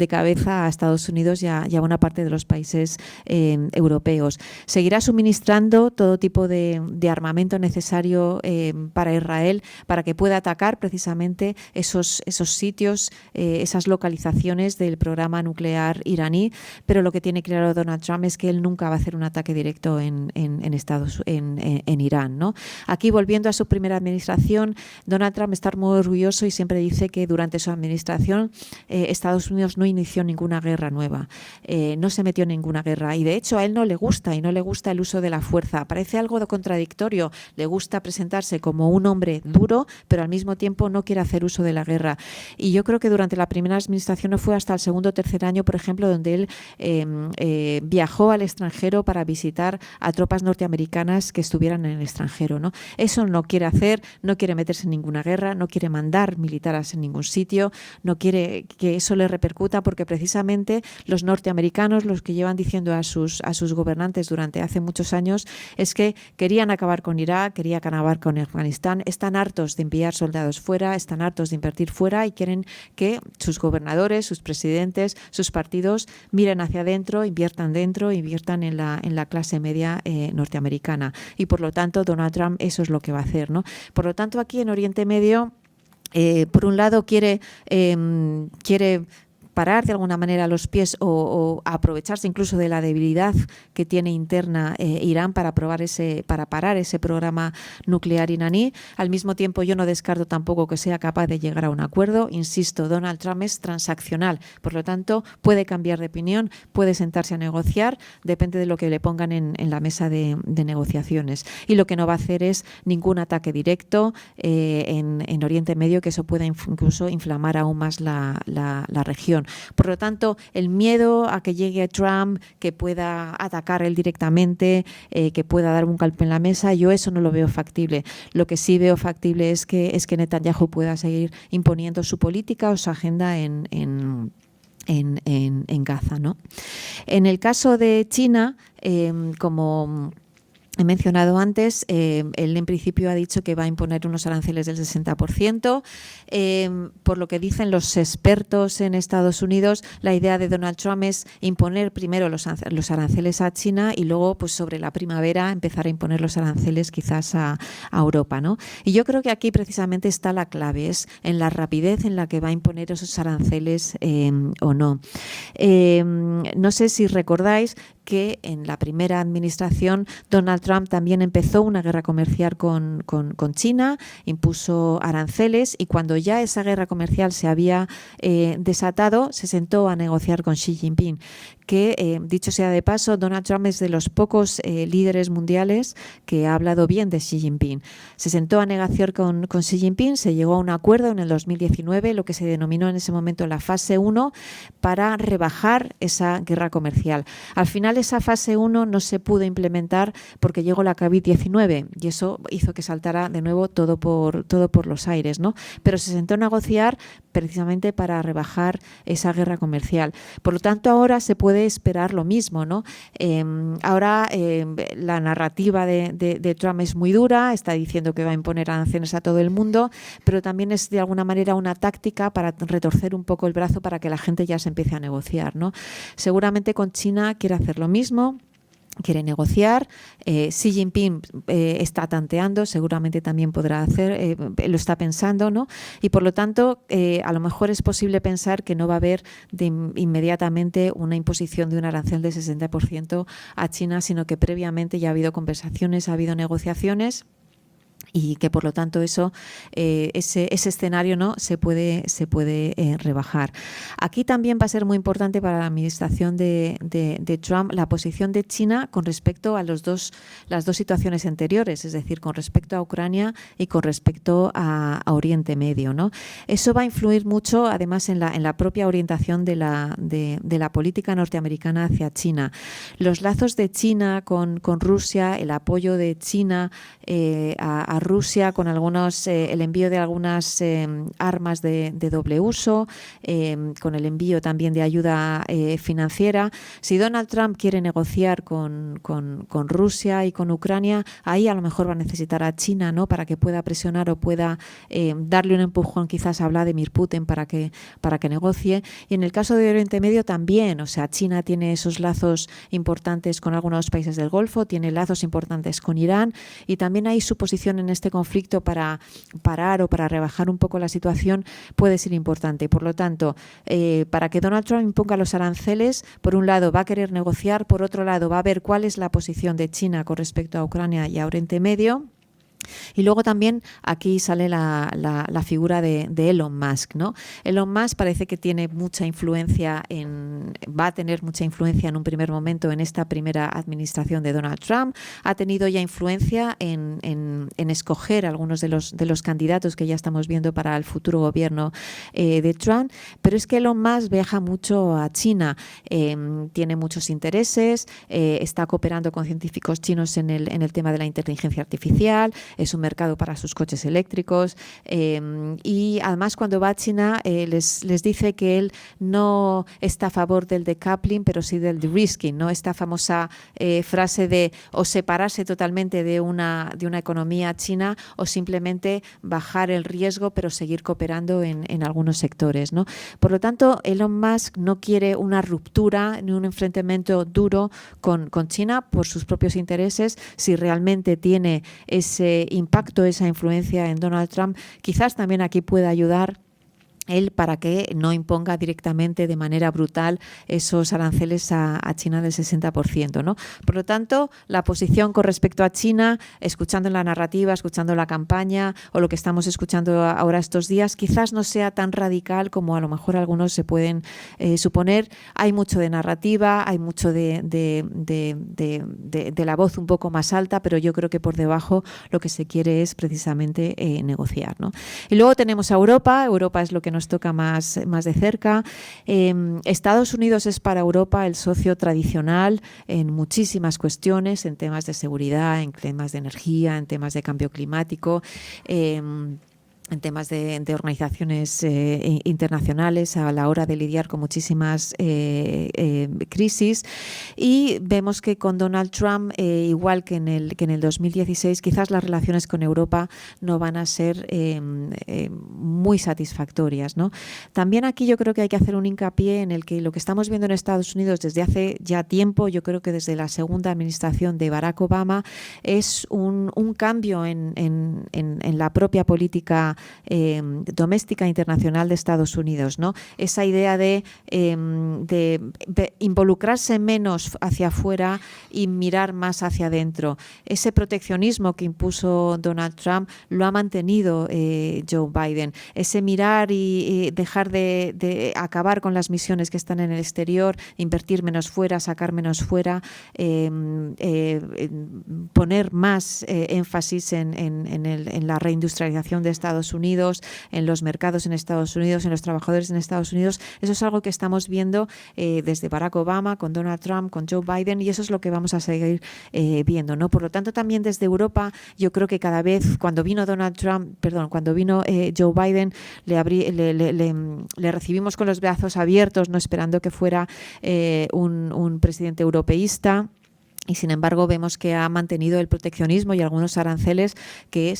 cabeza a Estados Unidos y a una parte de los países europeos. Seguirá suministrando todo tipo de armamento necesario para Israel, para que pueda atacar precisamente esos sitios, esas localizaciones del programa nuclear iraní, pero lo que tiene claro Donald Trump es que él nunca va a hacer un ataque directo en Irán, ¿no? Aquí, volviendo a su primera administración, Donald Trump está muy orgulloso y siempre dice que durante su administración Estados Unidos no inició ninguna guerra nueva, no se metió en ninguna guerra y de hecho a él no le gusta el uso de la fuerza. Parece algo de contradictorio, le gusta presentarse como un hombre duro, pero al mismo tiempo no quiere hacer uso de la guerra. Y yo creo que durante la primera administración no fue hasta el segundo o tercer año, por ejemplo, donde él viajó al extranjero para visitar a tropas norteamericanas que estuvieran en el extranjero, ¿no? Eso no quiere hacer, no quiere meterse en ninguna guerra, no quiere mandar militares en ningún sitio, no quiere que eso le repercuta porque precisamente los norteamericanos, los que llevan diciendo a sus gobernantes durante hace muchos años, es que querían acabar con Irak, querían acabar con Afganistán, están hartos de enviar soldados fuera, están hartos de invertir fuera y quieren que sus gobernadores, sus presidentes, sus partidos miren hacia adentro, inviertan en la clase media norteamericana y por lo tanto Donald Trump eso es lo que va a hacer, ¿no? Por lo tanto aquí en Oriente Medio por un lado quiere parar de alguna manera los pies o aprovecharse incluso de la debilidad que tiene interna Irán para parar ese programa nuclear iraní. Al mismo tiempo, yo no descarto tampoco que sea capaz de llegar a un acuerdo. Insisto, Donald Trump es transaccional, por lo tanto, puede cambiar de opinión, puede sentarse a negociar, depende de lo que le pongan en la mesa de negociaciones. Y lo que no va a hacer es ningún ataque directo en Oriente Medio, que eso pueda incluso inflamar aún más la región. Por lo tanto, el miedo a que llegue Trump, que pueda atacar él directamente, que pueda dar un golpe en la mesa, yo eso no lo veo factible. Lo que sí veo factible es que Netanyahu pueda seguir imponiendo su política o su agenda en Gaza, ¿no? En el caso de China, como he mencionado antes, él en principio ha dicho que va a imponer unos aranceles del 60%. Por lo que dicen los expertos en Estados Unidos, la idea de Donald Trump es imponer primero los aranceles a China y luego, pues sobre la primavera, empezar a imponer los aranceles quizás a Europa, ¿no? Y yo creo que aquí precisamente está la clave, es en la rapidez en la que va a imponer esos aranceles o no. No sé si recordáis que en la primera administración Donald Trump también empezó una guerra comercial con China, impuso aranceles y cuando ya esa guerra comercial se había desatado, se sentó a negociar con Xi Jinping, que, dicho sea de paso, Donald Trump es de los pocos líderes mundiales que ha hablado bien de Xi Jinping. Se sentó a negociar con Xi Jinping, se llegó a un acuerdo en el 2019, lo que se denominó en ese momento la fase 1, para rebajar esa guerra comercial. Al final esa fase 1 no se pudo implementar porque llegó la COVID-19 y eso hizo que saltara de nuevo todo por los aires, ¿no? Pero se sentó a negociar precisamente para rebajar esa guerra comercial. Por lo tanto, ahora se puede esperar lo mismo, ¿no? Ahora la narrativa de Trump es muy dura, está diciendo que va a imponer aranceles a todo el mundo, pero también es de alguna manera una táctica para retorcer un poco el brazo para que la gente ya se empiece a negociar, ¿no? Seguramente con China quiere hacer lo mismo. Quiere negociar, Xi Jinping está tanteando, seguramente también podrá hacer, lo está pensando, ¿no? Y por lo tanto, a lo mejor es posible pensar que no va a haber inmediatamente una imposición de un arancel del 60% a China, sino que previamente ya ha habido conversaciones, ha habido negociaciones. Y que por lo tanto ese escenario no se puede rebajar. Aquí también va a ser muy importante para la administración de Trump la posición de China con respecto a las dos situaciones anteriores, es decir, con respecto a Ucrania y con respecto a Oriente Medio, ¿no? Eso va a influir mucho, además, en la propia orientación de la política norteamericana hacia China. Los lazos de China con Rusia, el apoyo de China a Rusia con el envío de algunas armas de doble uso, con el envío también de ayuda financiera. Si Donald Trump quiere negociar con Rusia y con Ucrania, ahí a lo mejor va a necesitar a China, ¿no? Para que pueda presionar o pueda darle un empujón quizás a Vladimir Putin para que negocie. Y en el caso de Oriente Medio también, o sea, China tiene esos lazos importantes con algunos países del Golfo, tiene lazos importantes con Irán y también ahí su posición en este conflicto para parar o para rebajar un poco la situación puede ser importante. Por lo tanto, para que Donald Trump imponga los aranceles, por un lado va a querer negociar, por otro lado va a ver cuál es la posición de China con respecto a Ucrania y a Oriente Medio. Y luego también aquí sale la figura de Elon Musk, ¿no? Elon Musk parece que tiene mucha influencia va a tener mucha influencia en un primer momento en esta primera administración de Donald Trump. Ha tenido ya influencia en escoger algunos de los candidatos que ya estamos viendo para el futuro gobierno de Trump. Pero es que Elon Musk viaja mucho a China, tiene muchos intereses, está cooperando con científicos chinos en el tema de la inteligencia artificial. Es un mercado para sus coches eléctricos y además cuando va a China les dice que él no está a favor del decoupling pero sí del de-risking, ¿no? Esta famosa frase de o separarse totalmente de una economía china o simplemente bajar el riesgo pero seguir cooperando en algunos sectores, ¿no? Por lo tanto, Elon Musk no quiere una ruptura ni un enfrentamiento duro con China por sus propios intereses. Si realmente tiene ese impacto, esa influencia en Donald Trump, quizás también aquí pueda ayudar él para que no imponga directamente de manera brutal esos aranceles a China del 60%, ¿no? Por lo tanto, la posición con respecto a China, escuchando la narrativa, escuchando la campaña o lo que estamos escuchando ahora estos días, quizás no sea tan radical como a lo mejor algunos se pueden suponer. Hay mucho de narrativa, hay mucho de la voz un poco más alta, pero yo creo que por debajo lo que se quiere es precisamente negociar, ¿no? Y luego tenemos a Europa. Europa es lo que nos toca más de cerca. Estados Unidos es para Europa el socio tradicional en muchísimas cuestiones, en temas de seguridad, en temas de energía, en temas de cambio climático, en temas de organizaciones internacionales a la hora de lidiar con muchísimas crisis. Y vemos que con Donald Trump, igual que en el 2016, quizás las relaciones con Europa no van a ser muy satisfactorias, ¿no? También aquí yo creo que hay que hacer un hincapié en el que lo que estamos viendo en Estados Unidos desde hace ya tiempo, yo creo que desde la segunda administración de Barack Obama, es un cambio en la propia política doméstica internacional de Estados Unidos, ¿no? Esa idea de involucrarse menos hacia afuera y mirar más hacia adentro. Ese proteccionismo que impuso Donald Trump lo ha mantenido Joe Biden. Ese mirar y dejar de acabar con las misiones que están en el exterior, invertir menos fuera, sacar menos fuera, poner más énfasis en la reindustrialización de Estados Unidos, en los mercados en Estados Unidos, en los trabajadores en Estados Unidos. Eso es algo que estamos viendo desde Barack Obama, con Donald Trump, con Joe Biden, y eso es lo que vamos a seguir viendo, ¿no? Por lo tanto, también desde Europa, yo creo que cada vez, cuando vino Joe Biden, le recibimos con los brazos abiertos, no esperando que fuera un presidente europeísta. Y sin embargo vemos que ha mantenido el proteccionismo y algunos aranceles que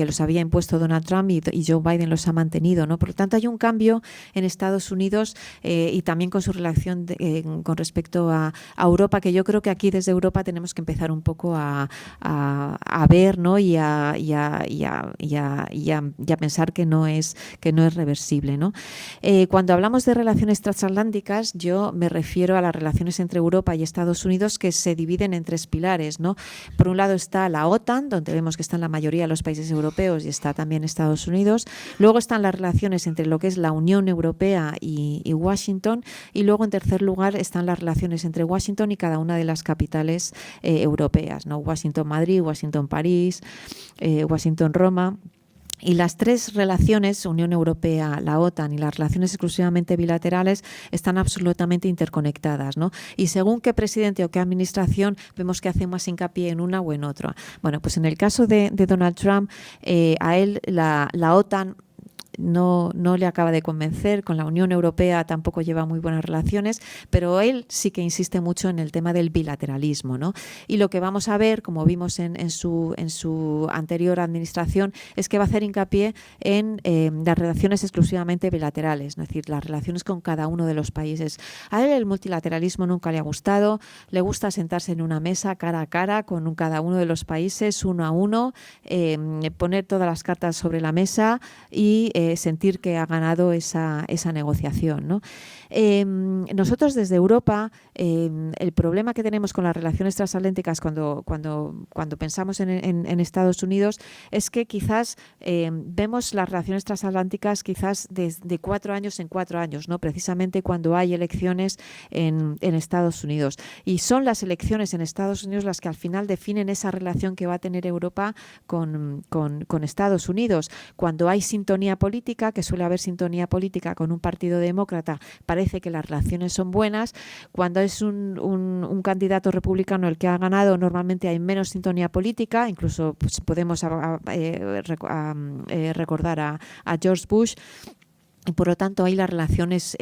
los había impuesto Donald Trump y Joe Biden los ha mantenido, ¿no? Por lo tanto, hay un cambio en Estados Unidos y también con su relación con respecto a Europa, que yo creo que aquí desde Europa tenemos que empezar un poco a ver, ¿no? y a pensar que no es reversible, ¿no? Cuando hablamos de relaciones transatlánticas, yo me refiero a las relaciones entre Europa y Estados Unidos, que se dividen en tres pilares, ¿no? Por un lado está la OTAN, donde vemos que están la mayoría de los países europeos y está también Estados Unidos. Luego están las relaciones entre lo que es la Unión Europea y Washington. Y luego, en tercer lugar, están las relaciones entre Washington y cada una de las capitales europeas, ¿no? Washington-Madrid, Washington-París, Washington-Roma. Y las tres relaciones, Unión Europea, la OTAN y las relaciones exclusivamente bilaterales, están absolutamente interconectadas, ¿no? Y según qué presidente o qué administración, vemos que hace más hincapié en una o en otra. Bueno, pues en el caso de Donald Trump, a él la OTAN no le acaba de convencer, con la Unión Europea tampoco lleva muy buenas relaciones, pero él sí que insiste mucho en el tema del bilateralismo, ¿no? Y lo que vamos a ver, como vimos en su anterior administración, es que va a hacer hincapié en las relaciones exclusivamente bilaterales, es decir, las relaciones con cada uno de los países. A él el multilateralismo nunca le ha gustado, le gusta sentarse en una mesa cara a cara con cada uno de los países, uno a uno, poner todas las cartas sobre la mesa y sentir que ha ganado esa negociación, ¿no? Nosotros desde Europa, el problema que tenemos con las relaciones transatlánticas cuando pensamos en Estados Unidos es que quizás vemos las relaciones transatlánticas quizás de 4 años en 4 años, ¿no? Precisamente cuando hay elecciones en Estados Unidos. Y son las elecciones en Estados Unidos las que al final definen esa relación que va a tener Europa con Estados Unidos. Cuando hay sintonía política, que suele haber sintonía política con un partido demócrata, parece que las relaciones son buenas. Cuando es un candidato republicano el que ha ganado, normalmente hay menos sintonía política, incluso pues, podemos recordar a George Bush. Y por lo tanto ahí la relación es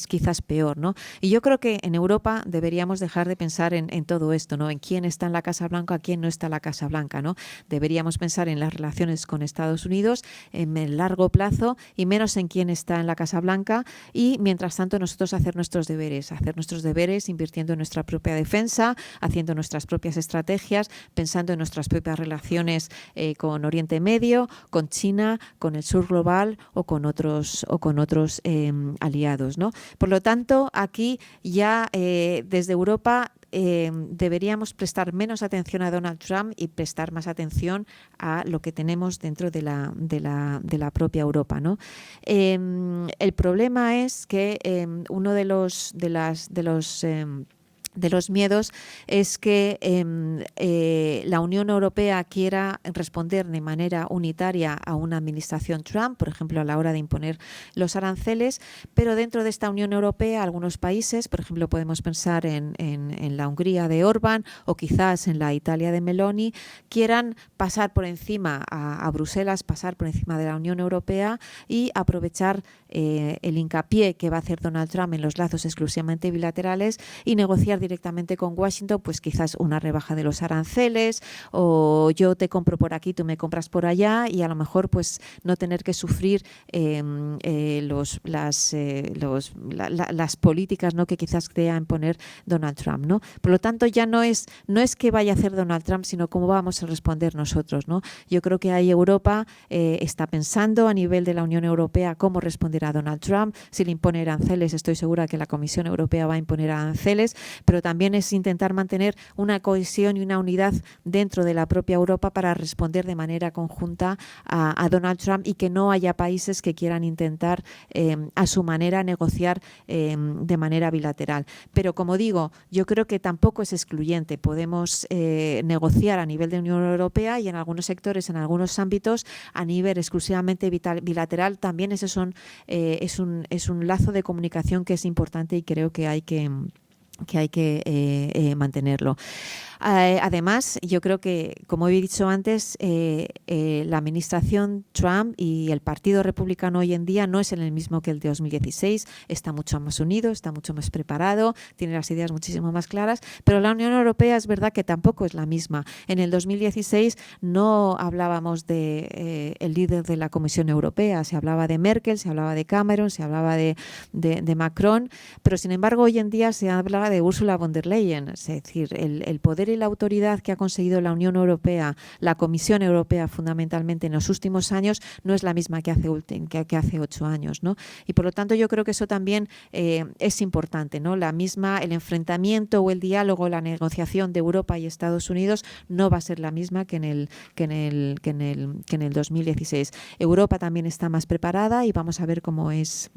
quizás peor, ¿no? Y yo creo que en Europa deberíamos dejar de pensar en todo esto, ¿no? En quién está en la Casa Blanca, quién no está en la Casa Blanca, ¿no? Deberíamos pensar en las relaciones con Estados Unidos en el largo plazo y menos en quién está en la Casa Blanca, y mientras tanto nosotros hacer nuestros deberes invirtiendo en nuestra propia defensa, haciendo nuestras propias estrategias, pensando en nuestras propias relaciones con Oriente Medio, con China, con el sur global o con otros aliados, ¿no? Por lo tanto, aquí ya desde Europa deberíamos prestar menos atención a Donald Trump y prestar más atención a lo que tenemos dentro de la propia Europa, ¿no? El problema es que uno de los miedos es que la Unión Europea quiera responder de manera unitaria a una administración Trump, por ejemplo, a la hora de imponer los aranceles, pero dentro de esta Unión Europea algunos países, por ejemplo, podemos pensar en la Hungría de Orbán o quizás en la Italia de Meloni, quieran pasar por encima a Bruselas, pasar por encima de la Unión Europea y aprovechar el hincapié que va a hacer Donald Trump en los lazos exclusivamente bilaterales y negociar directamente con Washington, pues quizás una rebaja de los aranceles, o yo te compro por aquí, tú me compras por allá, y a lo mejor pues no tener que sufrir las políticas, ¿no?, que quizás crea imponer Donald Trump, ¿no? Por lo tanto, ya no es que vaya a hacer Donald Trump, sino cómo vamos a responder nosotros, ¿no? Yo creo que ahí Europa está pensando a nivel de la Unión Europea cómo responder a Donald Trump. Si le impone aranceles, estoy segura que la Comisión Europea va a imponer aranceles, pero también es intentar mantener una cohesión y una unidad dentro de la propia Europa para responder de manera conjunta a Donald Trump, y que no haya países que quieran intentar a su manera negociar de manera bilateral. Pero como digo, yo creo que tampoco es excluyente. Podemos negociar a nivel de Unión Europea, y en algunos sectores, en algunos ámbitos, a nivel exclusivamente bilateral. También eso es un lazo de comunicación que es importante, y creo que hay que mantenerlo. Además, yo creo que, como he dicho antes, la administración Trump y el Partido Republicano hoy en día no es el mismo que el de 2016, está mucho más unido, está mucho más preparado, tiene las ideas muchísimo más claras, pero la Unión Europea es verdad que tampoco es la misma. En el 2016 no hablábamos de el líder de la Comisión Europea, se hablaba de Merkel, se hablaba de Cameron, se hablaba de Macron, pero sin embargo hoy en día se habla de Ursula von der Leyen. Es decir, el poder y la autoridad que ha conseguido la Unión Europea, la Comisión Europea fundamentalmente en los últimos años, no es la misma que hace 8 años, ¿no? Y por lo tanto yo creo que eso también es importante, ¿no? El enfrentamiento o el diálogo, la negociación de Europa y Estados Unidos no va a ser la misma que en el 2016. Europa también está más preparada, y vamos a ver cómo es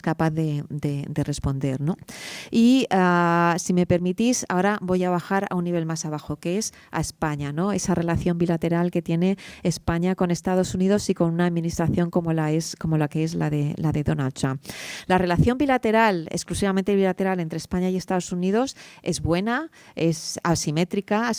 capaz de responder, ¿no? Y si me permitís, ahora voy a bajar a un nivel más abajo, que es a España, ¿no? Esa relación bilateral que tiene España con Estados Unidos y con una administración como la que es la de Donald Trump. La relación bilateral, exclusivamente bilateral, entre España y Estados Unidos es buena, es asimétrica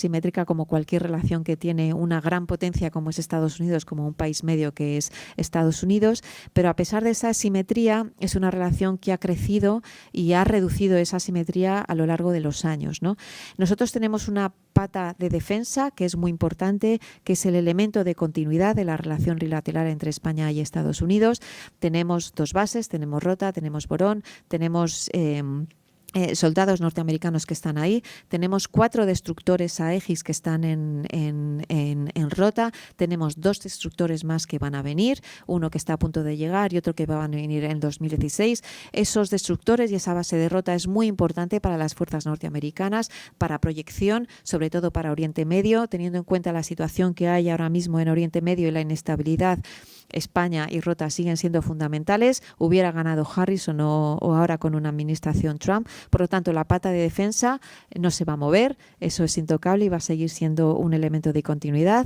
como cualquier relación que tiene una gran potencia como es Estados Unidos, como un país medio que es Estados Unidos, pero a pesar de esa asimetría, es una relación que ha crecido y ha reducido esa asimetría a lo largo de los años, ¿no? Nosotros tenemos una pata de defensa que es muy importante, que es el elemento de continuidad de la relación bilateral entre España y Estados Unidos. Tenemos 2 bases, tenemos Rota, tenemos Borón, tenemos soldados norteamericanos que están ahí, tenemos 4 destructores Aegis que están en Rota, tenemos 2 destructores más que van a venir, uno que está a punto de llegar y otro que va a venir en 2016. Esos destructores y esa base de Rota es muy importante para las fuerzas norteamericanas, para proyección, sobre todo para Oriente Medio, teniendo en cuenta la situación que hay ahora mismo en Oriente Medio y la inestabilidad. España y Rota siguen siendo fundamentales, hubiera ganado Harris o ahora con una administración Trump. Por lo tanto, la pata de defensa no se va a mover, eso es intocable y va a seguir siendo un elemento de continuidad.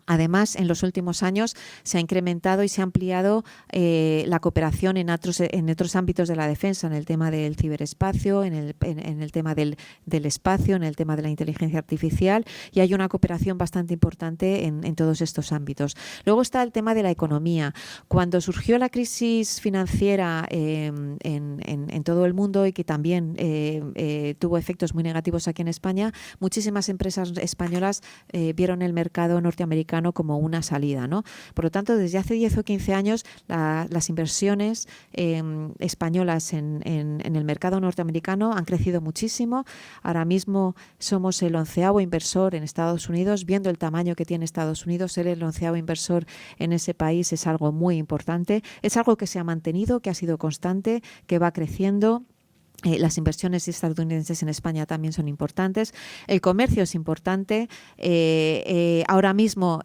Además, en los últimos años se ha incrementado y se ha ampliado la cooperación en otros ámbitos de la defensa, en el tema del ciberespacio, en el tema del espacio, en el tema de la inteligencia artificial, y hay una cooperación bastante importante en todos estos ámbitos. Luego está el tema de la economía. Cuando surgió la crisis financiera en todo el mundo, y que también tuvo efectos muy negativos aquí en España, muchísimas empresas españolas vieron el mercado norteamericano como una salida, ¿no? Por lo tanto, desde hace 10 o 15 años las inversiones españolas en el mercado norteamericano han crecido muchísimo. Ahora mismo somos el 11º inversor en Estados Unidos. Viendo el tamaño que tiene Estados Unidos, ser el 11º inversor en ese país es algo muy importante. Es algo que se ha mantenido, que ha sido constante, que va creciendo. Las inversiones estadounidenses en España también son importantes. El comercio es importante. Ahora mismo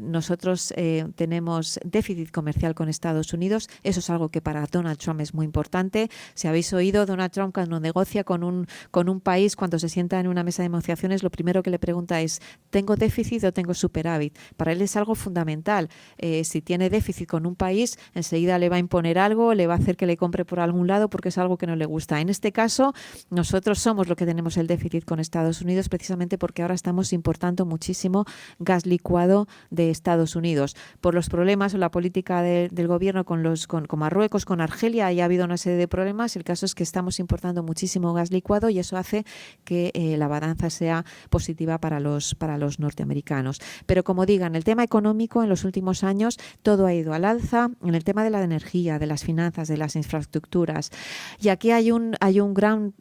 nosotros tenemos déficit comercial con Estados Unidos. Eso es algo que para Donald Trump es muy importante. Si habéis oído, Donald Trump cuando negocia con un país, cuando se sienta en una mesa de negociaciones, lo primero que le pregunta es: ¿tengo déficit o tengo superávit? Para él es algo fundamental. Si tiene déficit con un país, enseguida le va a imponer algo, le va a hacer que le compre por algún lado porque es algo que no le le gusta. En este caso, nosotros somos lo que tenemos el déficit con Estados Unidos, precisamente porque ahora estamos importando muchísimo gas licuado de Estados Unidos. Por los problemas o la política del gobierno con Marruecos, con Argelia, ya ha habido una serie de problemas. El caso es que estamos importando muchísimo gas licuado y eso hace que la balanza sea positiva para los norteamericanos. Pero como digo, en el tema económico, en los últimos años, todo ha ido al alza, en el tema de la energía, de las finanzas, de las infraestructuras. Y aquí hay un gran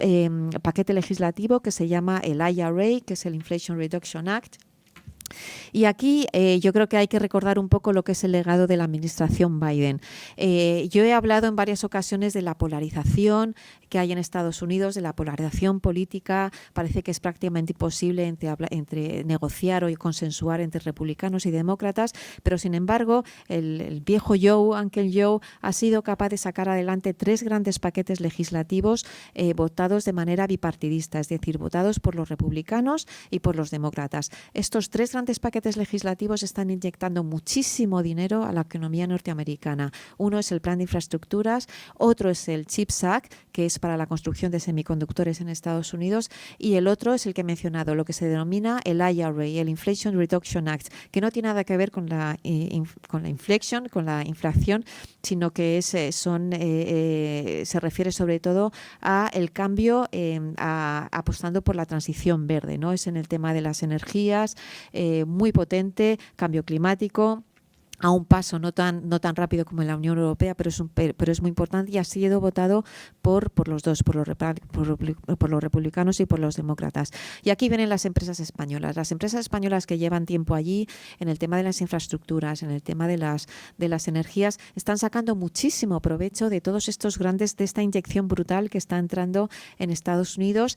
paquete legislativo que se llama el IRA, que es el Inflation Reduction Act. Y aquí yo creo que hay que recordar un poco lo que es el legado de la administración Biden. Yo he hablado en varias ocasiones de la polarización que hay en Estados Unidos, de la polarización política. Parece que es prácticamente imposible entre negociar o consensuar entre republicanos y demócratas, pero sin embargo el viejo Joe, Uncle Joe, ha sido capaz de sacar adelante 3 grandes paquetes legislativos votados de manera bipartidista, es decir, votados por los republicanos y por los demócratas. Estos 3 grandes paquetes legislativos están inyectando muchísimo dinero a la economía norteamericana. Uno es el Plan de Infraestructuras, otro es el CHIPS Act, que es para la construcción de semiconductores en Estados Unidos, y el otro es el que he mencionado, lo que se denomina el IRA, el Inflation Reduction Act, que no tiene nada que ver con la inflación, sino que se refiere sobre todo a el cambio, apostando por la transición verde, ¿no? Es en el tema de las energías, muy potente, cambio climático, a un paso no tan rápido como en la Unión Europea, pero es muy importante y ha sido votado por los dos, por los republicanos y por los demócratas. Y aquí vienen las empresas españolas. Las empresas españolas que llevan tiempo allí en el tema de las infraestructuras, en el tema de las energías, están sacando muchísimo provecho de todos estos de esta inyección brutal que está entrando en Estados Unidos,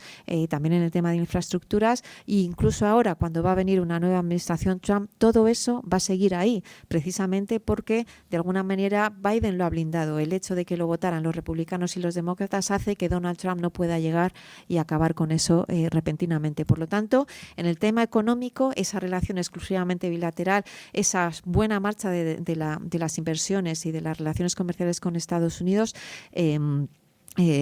también en el tema de infraestructuras, e incluso ahora, cuando va a venir una nueva administración Trump, todo eso va a seguir ahí, precisamente porque de alguna manera Biden lo ha blindado. El hecho de que lo votaran los republicanos y los demócratas hace que Donald Trump no pueda llegar y acabar con eso repentinamente. Por lo tanto, en el tema económico, esa relación exclusivamente bilateral, esa buena marcha de las inversiones y de las relaciones comerciales con Estados Unidos,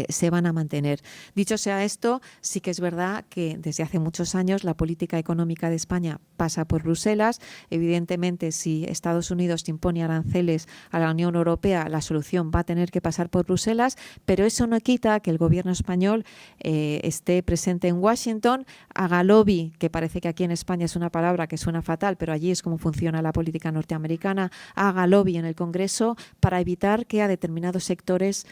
se van a mantener. Dicho sea esto, sí que es verdad que desde hace muchos años la política económica de España pasa por Bruselas. Evidentemente, si Estados Unidos impone aranceles a la Unión Europea, la solución va a tener que pasar por Bruselas, pero eso no quita que el gobierno español esté presente en Washington, haga lobby, que parece que aquí en España es una palabra que suena fatal, pero allí es como funciona la política norteamericana, haga lobby en el Congreso para evitar que a determinados sectores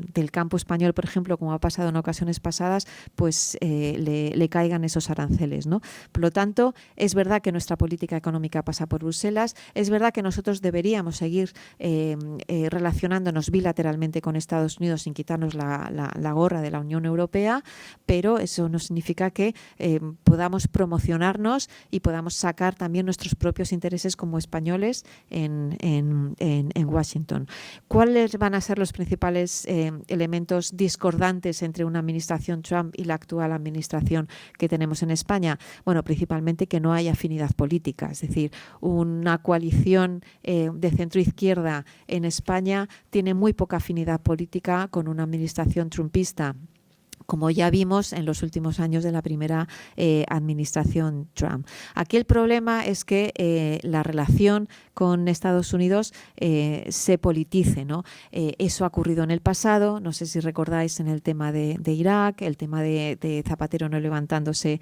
del campo español, por ejemplo, como ha pasado en ocasiones pasadas, pues le caigan esos aranceles, ¿no? Por lo tanto, es verdad que nuestra política económica pasa por Bruselas, es verdad que nosotros deberíamos seguir relacionándonos bilateralmente con Estados Unidos sin quitarnos la gorra de la Unión Europea, pero eso no significa que podamos promocionarnos y podamos sacar también nuestros propios intereses como españoles en Washington. ¿Cuáles van a ser los principales elementos discordantes entre una administración Trump y la actual administración que tenemos en España? Bueno, principalmente que no hay afinidad política, es decir, una coalición de centro-izquierda en España tiene muy poca afinidad política con una administración trumpista, como ya vimos en los últimos años de la primera administración Trump. Aquí el problema es que la relación con Estados Unidos se politice, ¿no? Eso ha ocurrido en el pasado, no sé si recordáis en el tema de Irak, el tema de Zapatero no levantándose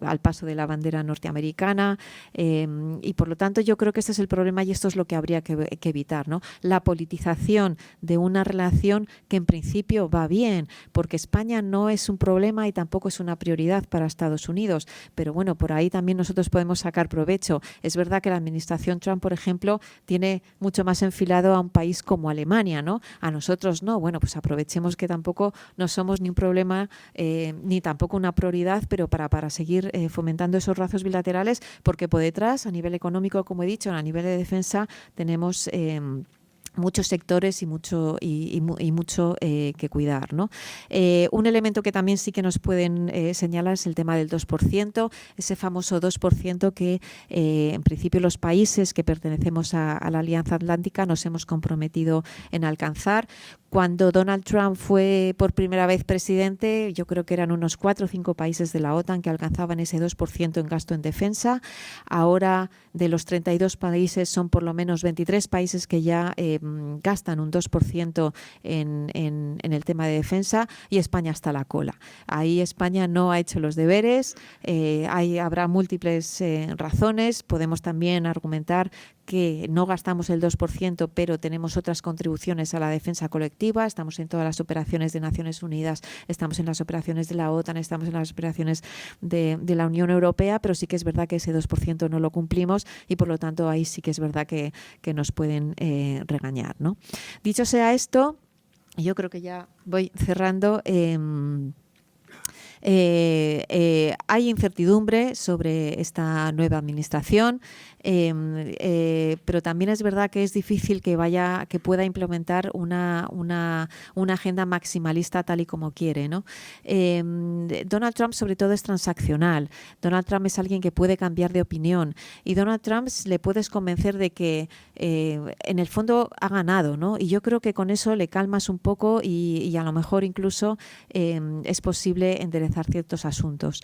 al paso de la bandera norteamericana, y por lo tanto yo creo que este es el problema y esto es lo que habría que evitar, ¿no? La politización de una relación que en principio va bien, porque España no es un problema y tampoco es una prioridad para Estados Unidos, pero bueno, por ahí también nosotros podemos sacar provecho. Es verdad que la administración Trump, por ejemplo, tiene mucho más enfilado a un país como Alemania, ¿no? A nosotros no. Bueno, pues aprovechemos que tampoco no somos ni un problema ni tampoco una prioridad, pero para seguir fomentando esos lazos bilaterales, porque por detrás, a nivel económico, como he dicho, a nivel de defensa, tenemos muchos sectores y mucho que cuidar, ¿no? Un elemento que también sí que nos pueden señalar es el tema del 2%, ese famoso 2% que en principio los países que pertenecemos a la Alianza Atlántica nos hemos comprometido en alcanzar. Cuando Donald Trump fue por primera vez presidente, yo creo que eran unos 4 o 5 países de la OTAN que alcanzaban ese 2% en gasto en defensa. Ahora, de los 32 países, son por lo menos 23 países que ya gastan un 2% en el tema de defensa, y España está a la cola. Ahí España no ha hecho los deberes, habrá múltiples razones. Podemos también argumentar que no gastamos el 2%, pero tenemos otras contribuciones a la defensa colectiva. Estamos en todas las operaciones de Naciones Unidas, estamos en las operaciones de la OTAN, estamos en las operaciones de la Unión Europea, pero sí que es verdad que ese 2% no lo cumplimos y por lo tanto ahí sí que es verdad que nos pueden regañar, ¿no? Dicho sea esto, yo creo que ya voy cerrando. Hay incertidumbre sobre esta nueva administración, pero también es verdad que es difícil que pueda implementar una agenda maximalista tal y como quiere, ¿no? Donald Trump sobre todo es transaccional. Donald Trump es alguien que puede cambiar de opinión y Donald Trump le puedes convencer de que en el fondo ha ganado, ¿no? Y yo creo que con eso le calmas un poco y a lo mejor incluso es posible enderezar ciertos asuntos.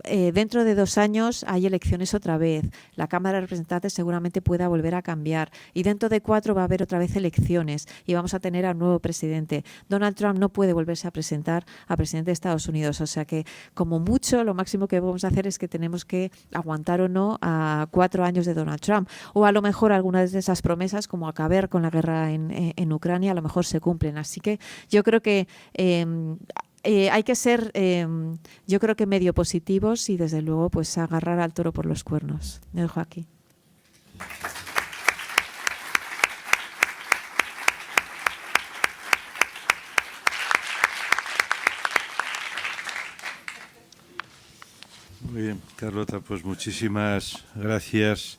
Dentro de 2 años hay elecciones otra vez. La Cámara de Representantes seguramente pueda volver a cambiar y dentro de 4 va a haber otra vez elecciones y vamos a tener a un nuevo presidente. Donald Trump no puede volverse a presentar a presidente de Estados Unidos, o sea que como mucho lo máximo que vamos a hacer es que tenemos que aguantar o no a 4 años de Donald Trump, o a lo mejor algunas de esas promesas como acabar con la guerra en Ucrania a lo mejor se cumplen. Así que yo creo que hay que ser, yo creo que medio positivos y desde luego pues agarrar al toro por los cuernos. Me dejo aquí. Muy bien, Carlota, pues muchísimas gracias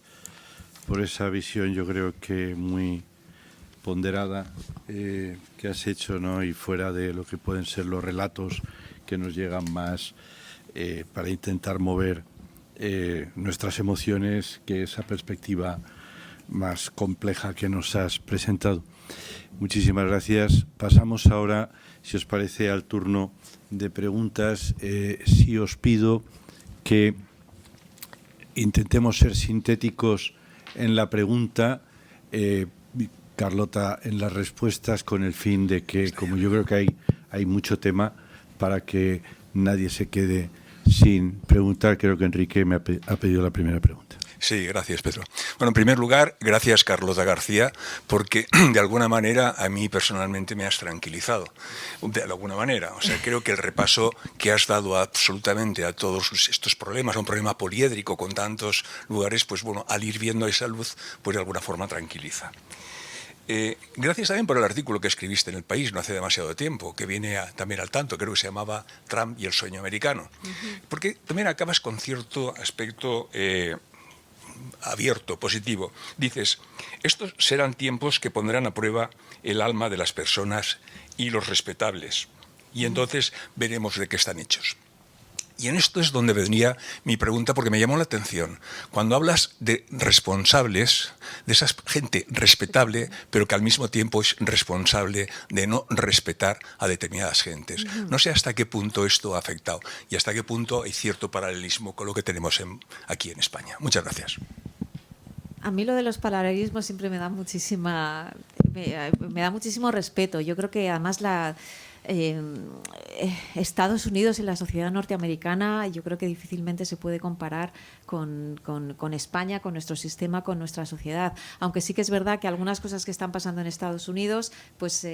por esa visión, yo creo que muy ponderada que has hecho, ¿no? Y fuera de lo que pueden ser los relatos que nos llegan más para intentar mover nuestras emociones, que esa perspectiva más compleja que nos has presentado. Muchísimas gracias. Pasamos ahora, si os parece, al turno de preguntas. Sí os pido que intentemos ser sintéticos en la pregunta, Carlota en las respuestas, con el fin de que, como yo creo que hay mucho tema, para que nadie se quede sin preguntar. Creo que Enrique me ha pedido la primera pregunta. Sí, gracias, Pedro. Bueno, en primer lugar, gracias, Carlota García, porque de alguna manera a mí personalmente me has tranquilizado. De alguna manera. O sea, creo que el repaso que has dado absolutamente a todos estos problemas, a un problema poliédrico con tantos lugares, pues bueno, al ir viendo esa luz, pues de alguna forma tranquiliza. Gracias también por el artículo que escribiste en El País no hace demasiado tiempo, que viene también al tanto, creo que se llamaba Trump y el sueño americano. Porque también acabas con cierto aspecto abierto, positivo. Dices, estos serán tiempos que pondrán a prueba el alma de las personas y los respetables. Y entonces veremos de qué están hechos. Y en esto es donde vendría mi pregunta, porque me llamó la atención. Cuando hablas de responsables, de esa gente respetable, pero que al mismo tiempo es responsable de no respetar a determinadas gentes. No sé hasta qué punto esto ha afectado y hasta qué punto hay cierto paralelismo con lo que tenemos aquí en España. Muchas gracias. A mí lo de los paralelismos siempre me da muchísimo respeto. Yo creo que además Estados Unidos y la sociedad norteamericana, yo creo que difícilmente se puede comparar con España, con nuestro sistema, con nuestra sociedad. Aunque sí que es verdad que algunas cosas que están pasando en Estados Unidos, pues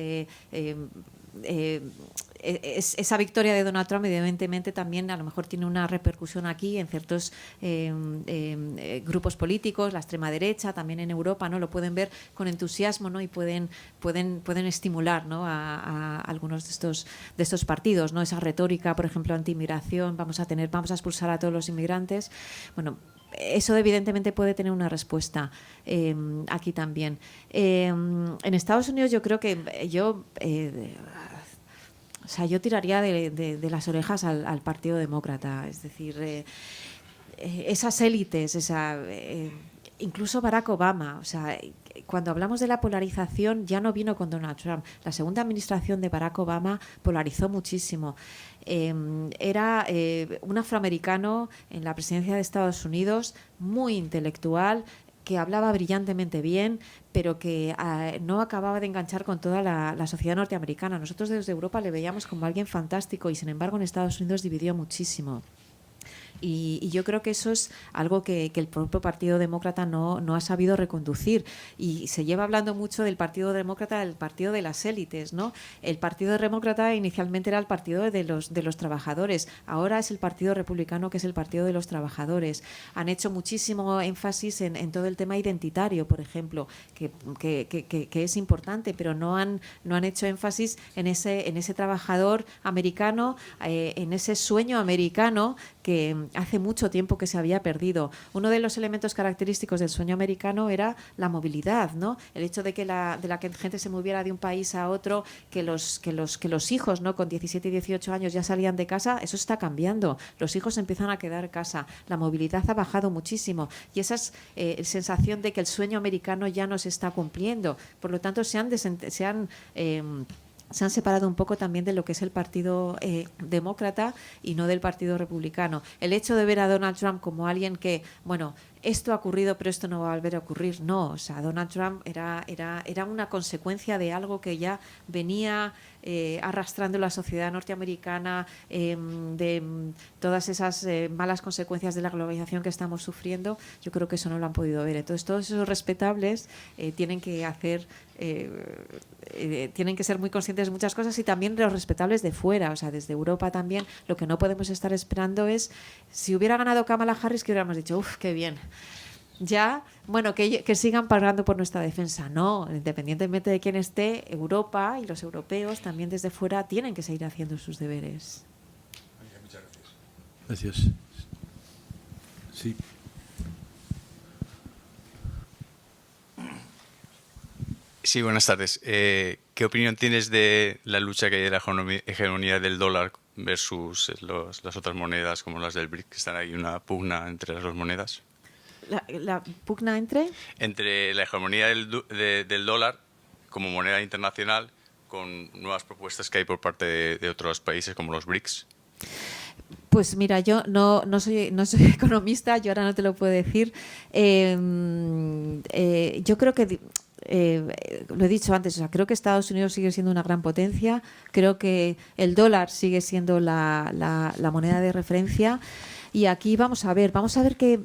esa victoria de Donald Trump evidentemente también a lo mejor tiene una repercusión aquí en ciertos grupos políticos, la extrema derecha, también en Europa, ¿no? Lo pueden ver con entusiasmo, ¿no? Y pueden estimular, ¿no? a algunos de estos partidos, ¿no? Esa retórica, por ejemplo, anti-inmigración, vamos a expulsar a todos los inmigrantes. Bueno, eso evidentemente puede tener una respuesta aquí también. En Estados Unidos yo creo que yo tiraría de las orejas al Partido Demócrata. Es decir, esas élites, incluso Barack Obama, o sea, cuando hablamos de la polarización ya no vino con Donald Trump. La segunda administración de Barack Obama polarizó muchísimo. Era un afroamericano en la presidencia de Estados Unidos, muy intelectual, que hablaba brillantemente bien, pero que no acababa de enganchar con toda la sociedad norteamericana. Nosotros desde Europa le veíamos como alguien fantástico y, sin embargo, en Estados Unidos dividió muchísimo. Y yo creo que eso es algo que el propio Partido Demócrata no ha sabido reconducir. Y se lleva hablando mucho del Partido Demócrata, el partido de las élites, ¿no? El Partido Demócrata inicialmente era el partido de los trabajadores. Ahora es el Partido Republicano, que es el partido de los trabajadores. Han hecho muchísimo énfasis en todo el tema identitario, por ejemplo, que es importante, pero no han hecho énfasis en ese trabajador americano, en ese sueño americano que hace mucho tiempo que se había perdido. Uno de los elementos característicos del sueño americano era la movilidad, ¿no? El hecho de que la gente se moviera de un país a otro, que los hijos, ¿no?, con 17 y 18 años ya salían de casa, eso está cambiando. Los hijos empiezan a quedar en casa. La movilidad ha bajado muchísimo y esa sensación de que el sueño americano ya no se está cumpliendo. Por lo tanto, se han separado un poco también de lo que es el Partido Demócrata y no del Partido Republicano. El hecho de ver a Donald Trump como alguien que, bueno, esto ha ocurrido, pero esto no va a volver a ocurrir, no. O sea, Donald Trump era una consecuencia de algo que ya venía arrastrando la sociedad norteamericana, de todas esas malas consecuencias de la globalización que estamos sufriendo. Yo creo que eso no lo han podido ver. Entonces, todos esos respetables tienen que ser muy conscientes de muchas cosas, y también los respetables de fuera, o sea, desde Europa también. Lo que no podemos estar esperando es, si hubiera ganado Kamala Harris, que hubiéramos dicho, uff, qué bien. Ya, bueno, que sigan pagando por nuestra defensa. No, independientemente de quién esté, Europa y los europeos también desde fuera tienen que seguir haciendo sus deberes. Muchas gracias. Gracias. Sí. Sí, buenas tardes. ¿Qué opinión tienes de la lucha que hay de la hegemonía del dólar versus las otras monedas como las del BRIC, que están ahí una pugna entre las dos monedas? ¿La pugna entre? Entre la hegemonía del dólar como moneda internacional con nuevas propuestas que hay por parte de otros países como los BRICS. Pues mira, yo no soy economista, yo ahora no te lo puedo decir. Yo creo que... lo he dicho antes, o sea, creo que Estados Unidos sigue siendo una gran potencia, creo que el dólar sigue siendo la moneda de referencia, y aquí vamos a ver que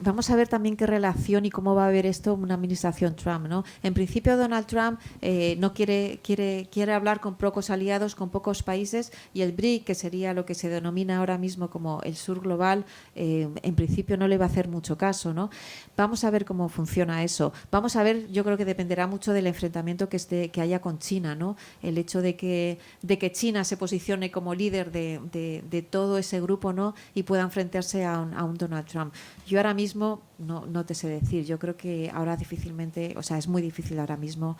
vamos a ver también qué relación y cómo va a haber esto una administración Trump, ¿no? En principio, Donald Trump no quiere hablar con pocos aliados, con pocos países, y el BRIC, que sería lo que se denomina ahora mismo como el sur global, en principio no le va a hacer mucho caso, ¿no? Vamos a ver cómo funciona eso. Vamos a ver, yo creo que dependerá mucho del enfrentamiento que haya con China, ¿no? El hecho de que China se posicione como líder de todo ese grupo, ¿no?, y pueda enfrentarse a un Donald Trump. Yo ahora mismo no te sé decir. Yo creo que ahora difícilmente, o sea, es muy difícil ahora mismo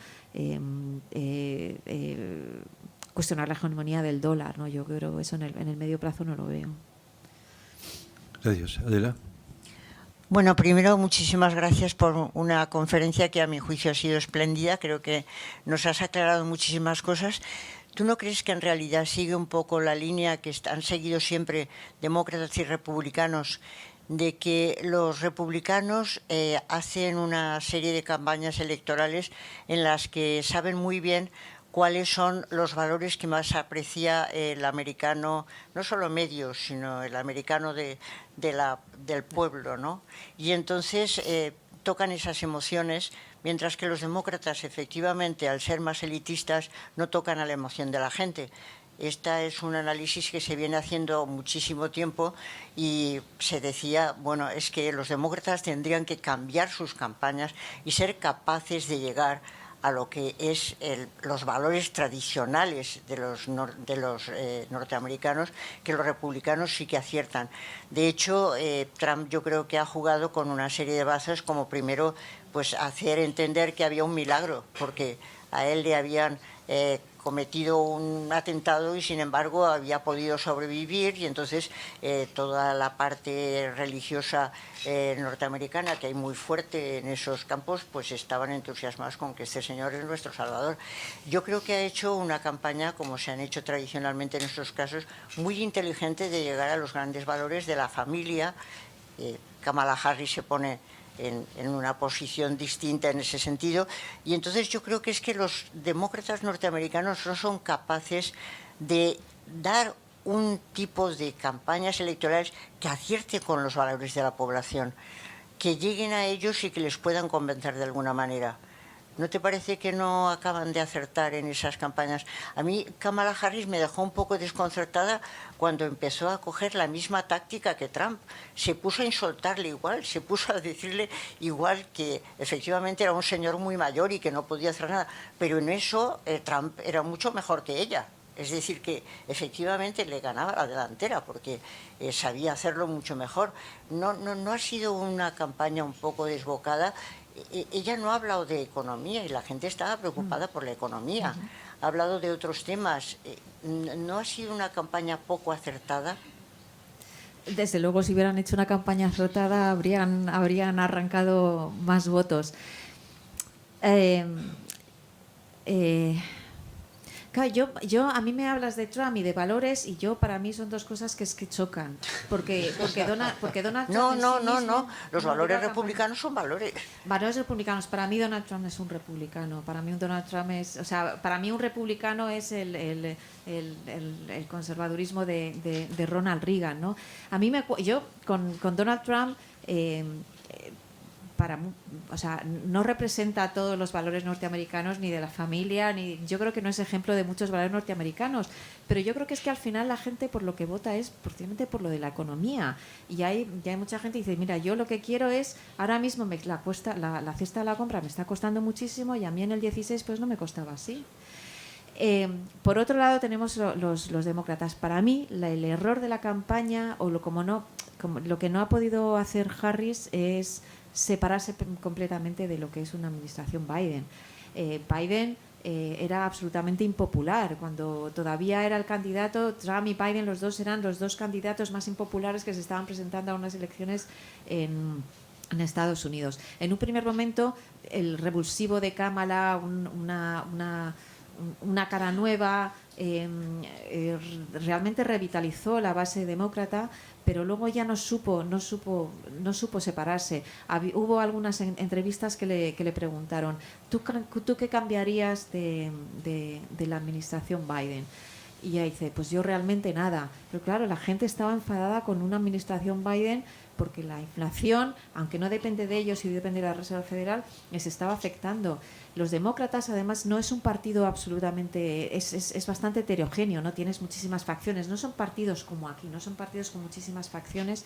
cuestionar la hegemonía del dólar, ¿no? Yo creo que eso en el medio plazo no lo veo. Gracias. Adela. Bueno, primero, muchísimas gracias por una conferencia que a mi juicio ha sido espléndida. Creo que nos has aclarado muchísimas cosas. ¿Tú no crees que en realidad sigue un poco la línea que han seguido siempre demócratas y republicanos, de que los republicanos hacen una serie de campañas electorales en las que saben muy bien cuáles son los valores que más aprecia el americano, no solo medio, sino el americano del pueblo, ¿no? Y entonces tocan esas emociones, mientras que los demócratas, efectivamente, al ser más elitistas, no tocan a la emoción de la gente. Este es un análisis que se viene haciendo muchísimo tiempo, y se decía, bueno, es que los demócratas tendrían que cambiar sus campañas y ser capaces de llegar a lo que es los valores tradicionales de los norteamericanos, que los republicanos sí que aciertan. De hecho, Trump yo creo que ha jugado con una serie de bazas, como primero pues hacer entender que había un milagro, porque a él le habían cometido un atentado y sin embargo había podido sobrevivir, y entonces toda la parte religiosa norteamericana, que hay muy fuerte en esos campos, pues estaban entusiasmados con que este señor es nuestro salvador. Yo creo que ha hecho una campaña, como se han hecho tradicionalmente en estos casos, muy inteligente de llegar a los grandes valores de la familia. Kamala Harris se pone en una posición distinta en ese sentido, y entonces yo creo que es que los demócratas norteamericanos no son capaces de dar un tipo de campañas electorales que acierte con los valores de la población, que lleguen a ellos y que les puedan convencer de alguna manera. ¿No te parece que no acaban de acertar en esas campañas? A mí Kamala Harris me dejó un poco desconcertada cuando empezó a coger la misma táctica que Trump. Se puso a insultarle igual, se puso a decirle igual que efectivamente era un señor muy mayor y que no podía hacer nada. Pero en eso Trump era mucho mejor que ella. Es decir, que efectivamente le ganaba la delantera porque sabía hacerlo mucho mejor. No ha sido una campaña un poco desbocada. Ella no ha hablado de economía y la gente estaba preocupada por la economía. Ha hablado de otros temas. ¿No ha sido una campaña poco acertada? Desde luego, si hubieran hecho una campaña acertada, habrían arrancado más votos. Claro, a mí me hablas de Trump y de valores, y para mí son dos cosas que chocan, porque Donald Trump no, los valores republicanos son valores. Valores republicanos. Para mí Donald Trump es un republicano. Para mí para mí un republicano es el conservadurismo de Ronald Reagan, ¿no? A mí yo con Donald Trump no representa todos los valores norteamericanos, ni de la familia, ni yo creo que no es ejemplo de muchos valores norteamericanos, pero yo creo que es que al final la gente por lo que vota es precisamente por lo de la economía, y hay mucha gente que dice, mira, yo lo que quiero es, ahora mismo la cesta de la compra me está costando muchísimo y a mí en el 16 pues no me costaba así. Por otro lado tenemos los demócratas. Para mí el error de la campaña, o lo que no ha podido hacer Harris, es separarse completamente de lo que es una administración Biden. Biden era absolutamente impopular cuando todavía era el candidato. Trump y Biden, los dos eran los dos candidatos más impopulares que se estaban presentando a unas elecciones en Estados Unidos. En un primer momento, el revulsivo de Kamala, una cara nueva, realmente revitalizó la base demócrata, pero luego ya no supo separarse. Hubo algunas entrevistas que le preguntaron, ¿tú qué cambiarías de la administración Biden? Y ella dice, pues yo realmente nada. Pero claro, la gente estaba enfadada con una administración Biden porque la inflación, aunque no depende de ellos y depende de la Reserva Federal, les estaba afectando. Los demócratas, además, no es un partido absolutamente... Es bastante heterogéneo, ¿no? Tienes muchísimas facciones. No son partidos como aquí, no son partidos con muchísimas facciones.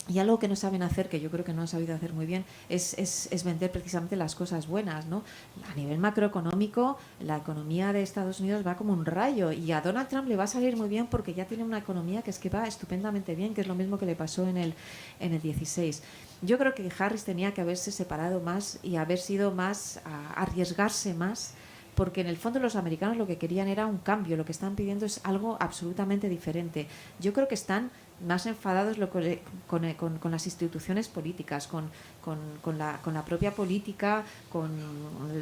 Y algo que no saben hacer, que yo creo que no han sabido hacer muy bien, es vender precisamente las cosas buenas, ¿no? A nivel macroeconómico, la economía de Estados Unidos va como un rayo, y a Donald Trump le va a salir muy bien porque ya tiene una economía que va estupendamente bien, que es lo mismo que le pasó en el 16. Yo creo que Harris tenía que haberse separado más y haber sido más, arriesgarse más, porque en el fondo los americanos lo que querían era un cambio, lo que están pidiendo es algo absolutamente diferente. Yo creo que están más enfadados con las instituciones políticas, con la propia política, con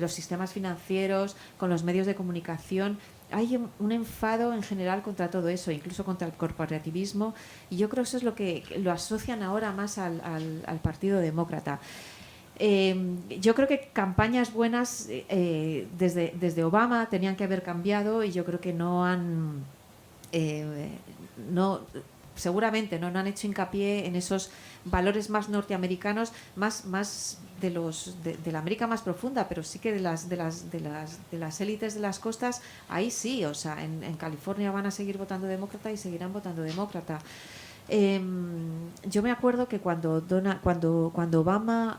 los sistemas financieros, con los medios de comunicación. Hay un enfado en general contra todo eso, incluso contra el corporativismo, y yo creo que eso es lo que lo asocian ahora más al Partido Demócrata. Yo creo que campañas buenas desde Obama tenían que haber cambiado, y yo creo que seguramente no han hecho hincapié en esos valores más norteamericanos, más de la América más profunda, pero sí que de las élites de las costas. Ahí sí, o sea, en California van a seguir votando demócrata y seguirán votando demócrata. Yo me acuerdo que cuando Obama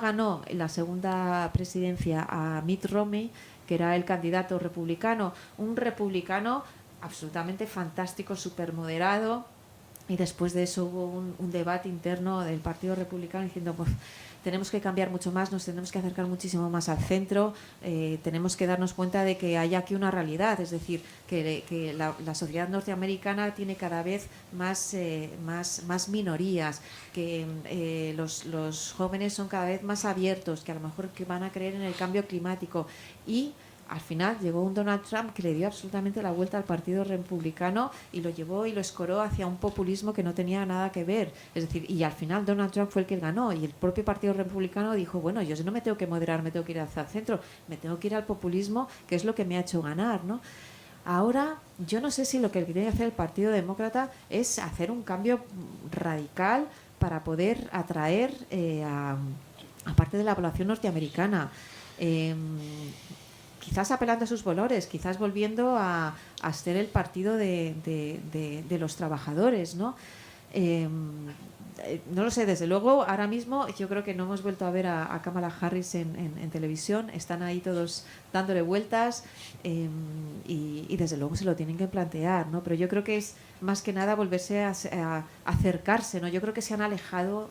ganó la segunda presidencia a Mitt Romney, que era el candidato republicano, un republicano absolutamente fantástico, súper moderado, y después de eso hubo un debate interno del Partido Republicano diciendo, pues tenemos que cambiar mucho más, nos tenemos que acercar muchísimo más al centro, tenemos que darnos cuenta de que hay aquí una realidad, es decir, que la sociedad norteamericana tiene cada vez más minorías, que los jóvenes son cada vez más abiertos, que a lo mejor que van a creer en el cambio climático, y al final llegó un Donald Trump que le dio absolutamente la vuelta al Partido Republicano y lo llevó y lo escoró hacia un populismo que no tenía nada que ver. Es decir, y al final Donald Trump fue el que ganó, y el propio Partido Republicano dijo, bueno, yo no me tengo que moderar, me tengo que ir hacia el centro, me tengo que ir al populismo, que es lo que me ha hecho ganar, ¿no? Ahora, yo no sé si lo que tiene que hacer el Partido Demócrata es hacer un cambio radical para poder atraer a parte de la población norteamericana. Quizás apelando a sus valores, quizás volviendo a ser el partido de los trabajadores, ¿no? No lo sé, desde luego, ahora mismo yo creo que no hemos vuelto a ver a Kamala Harris en televisión, están ahí todos dándole vueltas, y desde luego se lo tienen que plantear, ¿no? Pero yo creo que es más que nada volverse a acercarse, ¿no? Yo creo que se han alejado,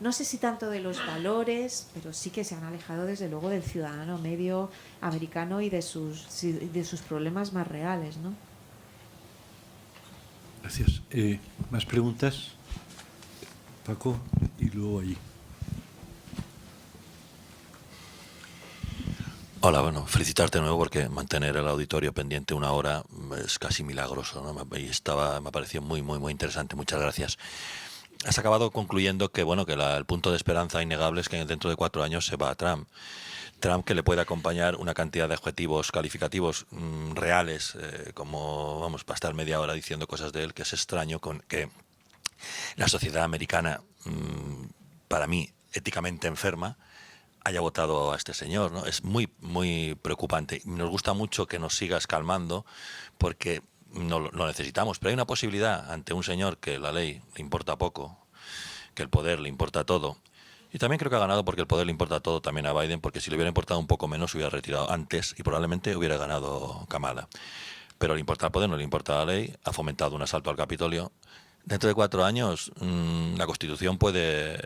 no sé si tanto de los valores, pero sí que se han alejado desde luego del ciudadano medio americano y de sus problemas más reales, ¿no? Gracias. ¿Más preguntas? Paco, y luego allí. Hola, bueno, felicitarte de nuevo porque mantener el auditorio pendiente una hora es casi milagroso, ¿no? Y me pareció muy, muy, muy interesante. Muchas gracias. Has acabado concluyendo que, bueno, que el punto de esperanza innegable es que dentro de 4 años se va a Trump. Trump, que le puede acompañar una cantidad de adjetivos calificativos reales, como, vamos, para estar media hora diciendo cosas de él, que es extraño con que la sociedad americana, para mí, éticamente enferma, haya votado a este señor, ¿no? Es muy, muy preocupante. Nos gusta mucho que nos sigas calmando porque no lo necesitamos, pero hay una posibilidad ante un señor que la ley le importa poco, que el poder le importa todo. Y también creo que ha ganado porque el poder le importa todo también a Biden, porque si le hubiera importado un poco menos, se hubiera retirado antes y probablemente hubiera ganado Kamala. Pero le importa el poder, no le importa la ley, ha fomentado un asalto al Capitolio. Dentro de 4 años, la Constitución puede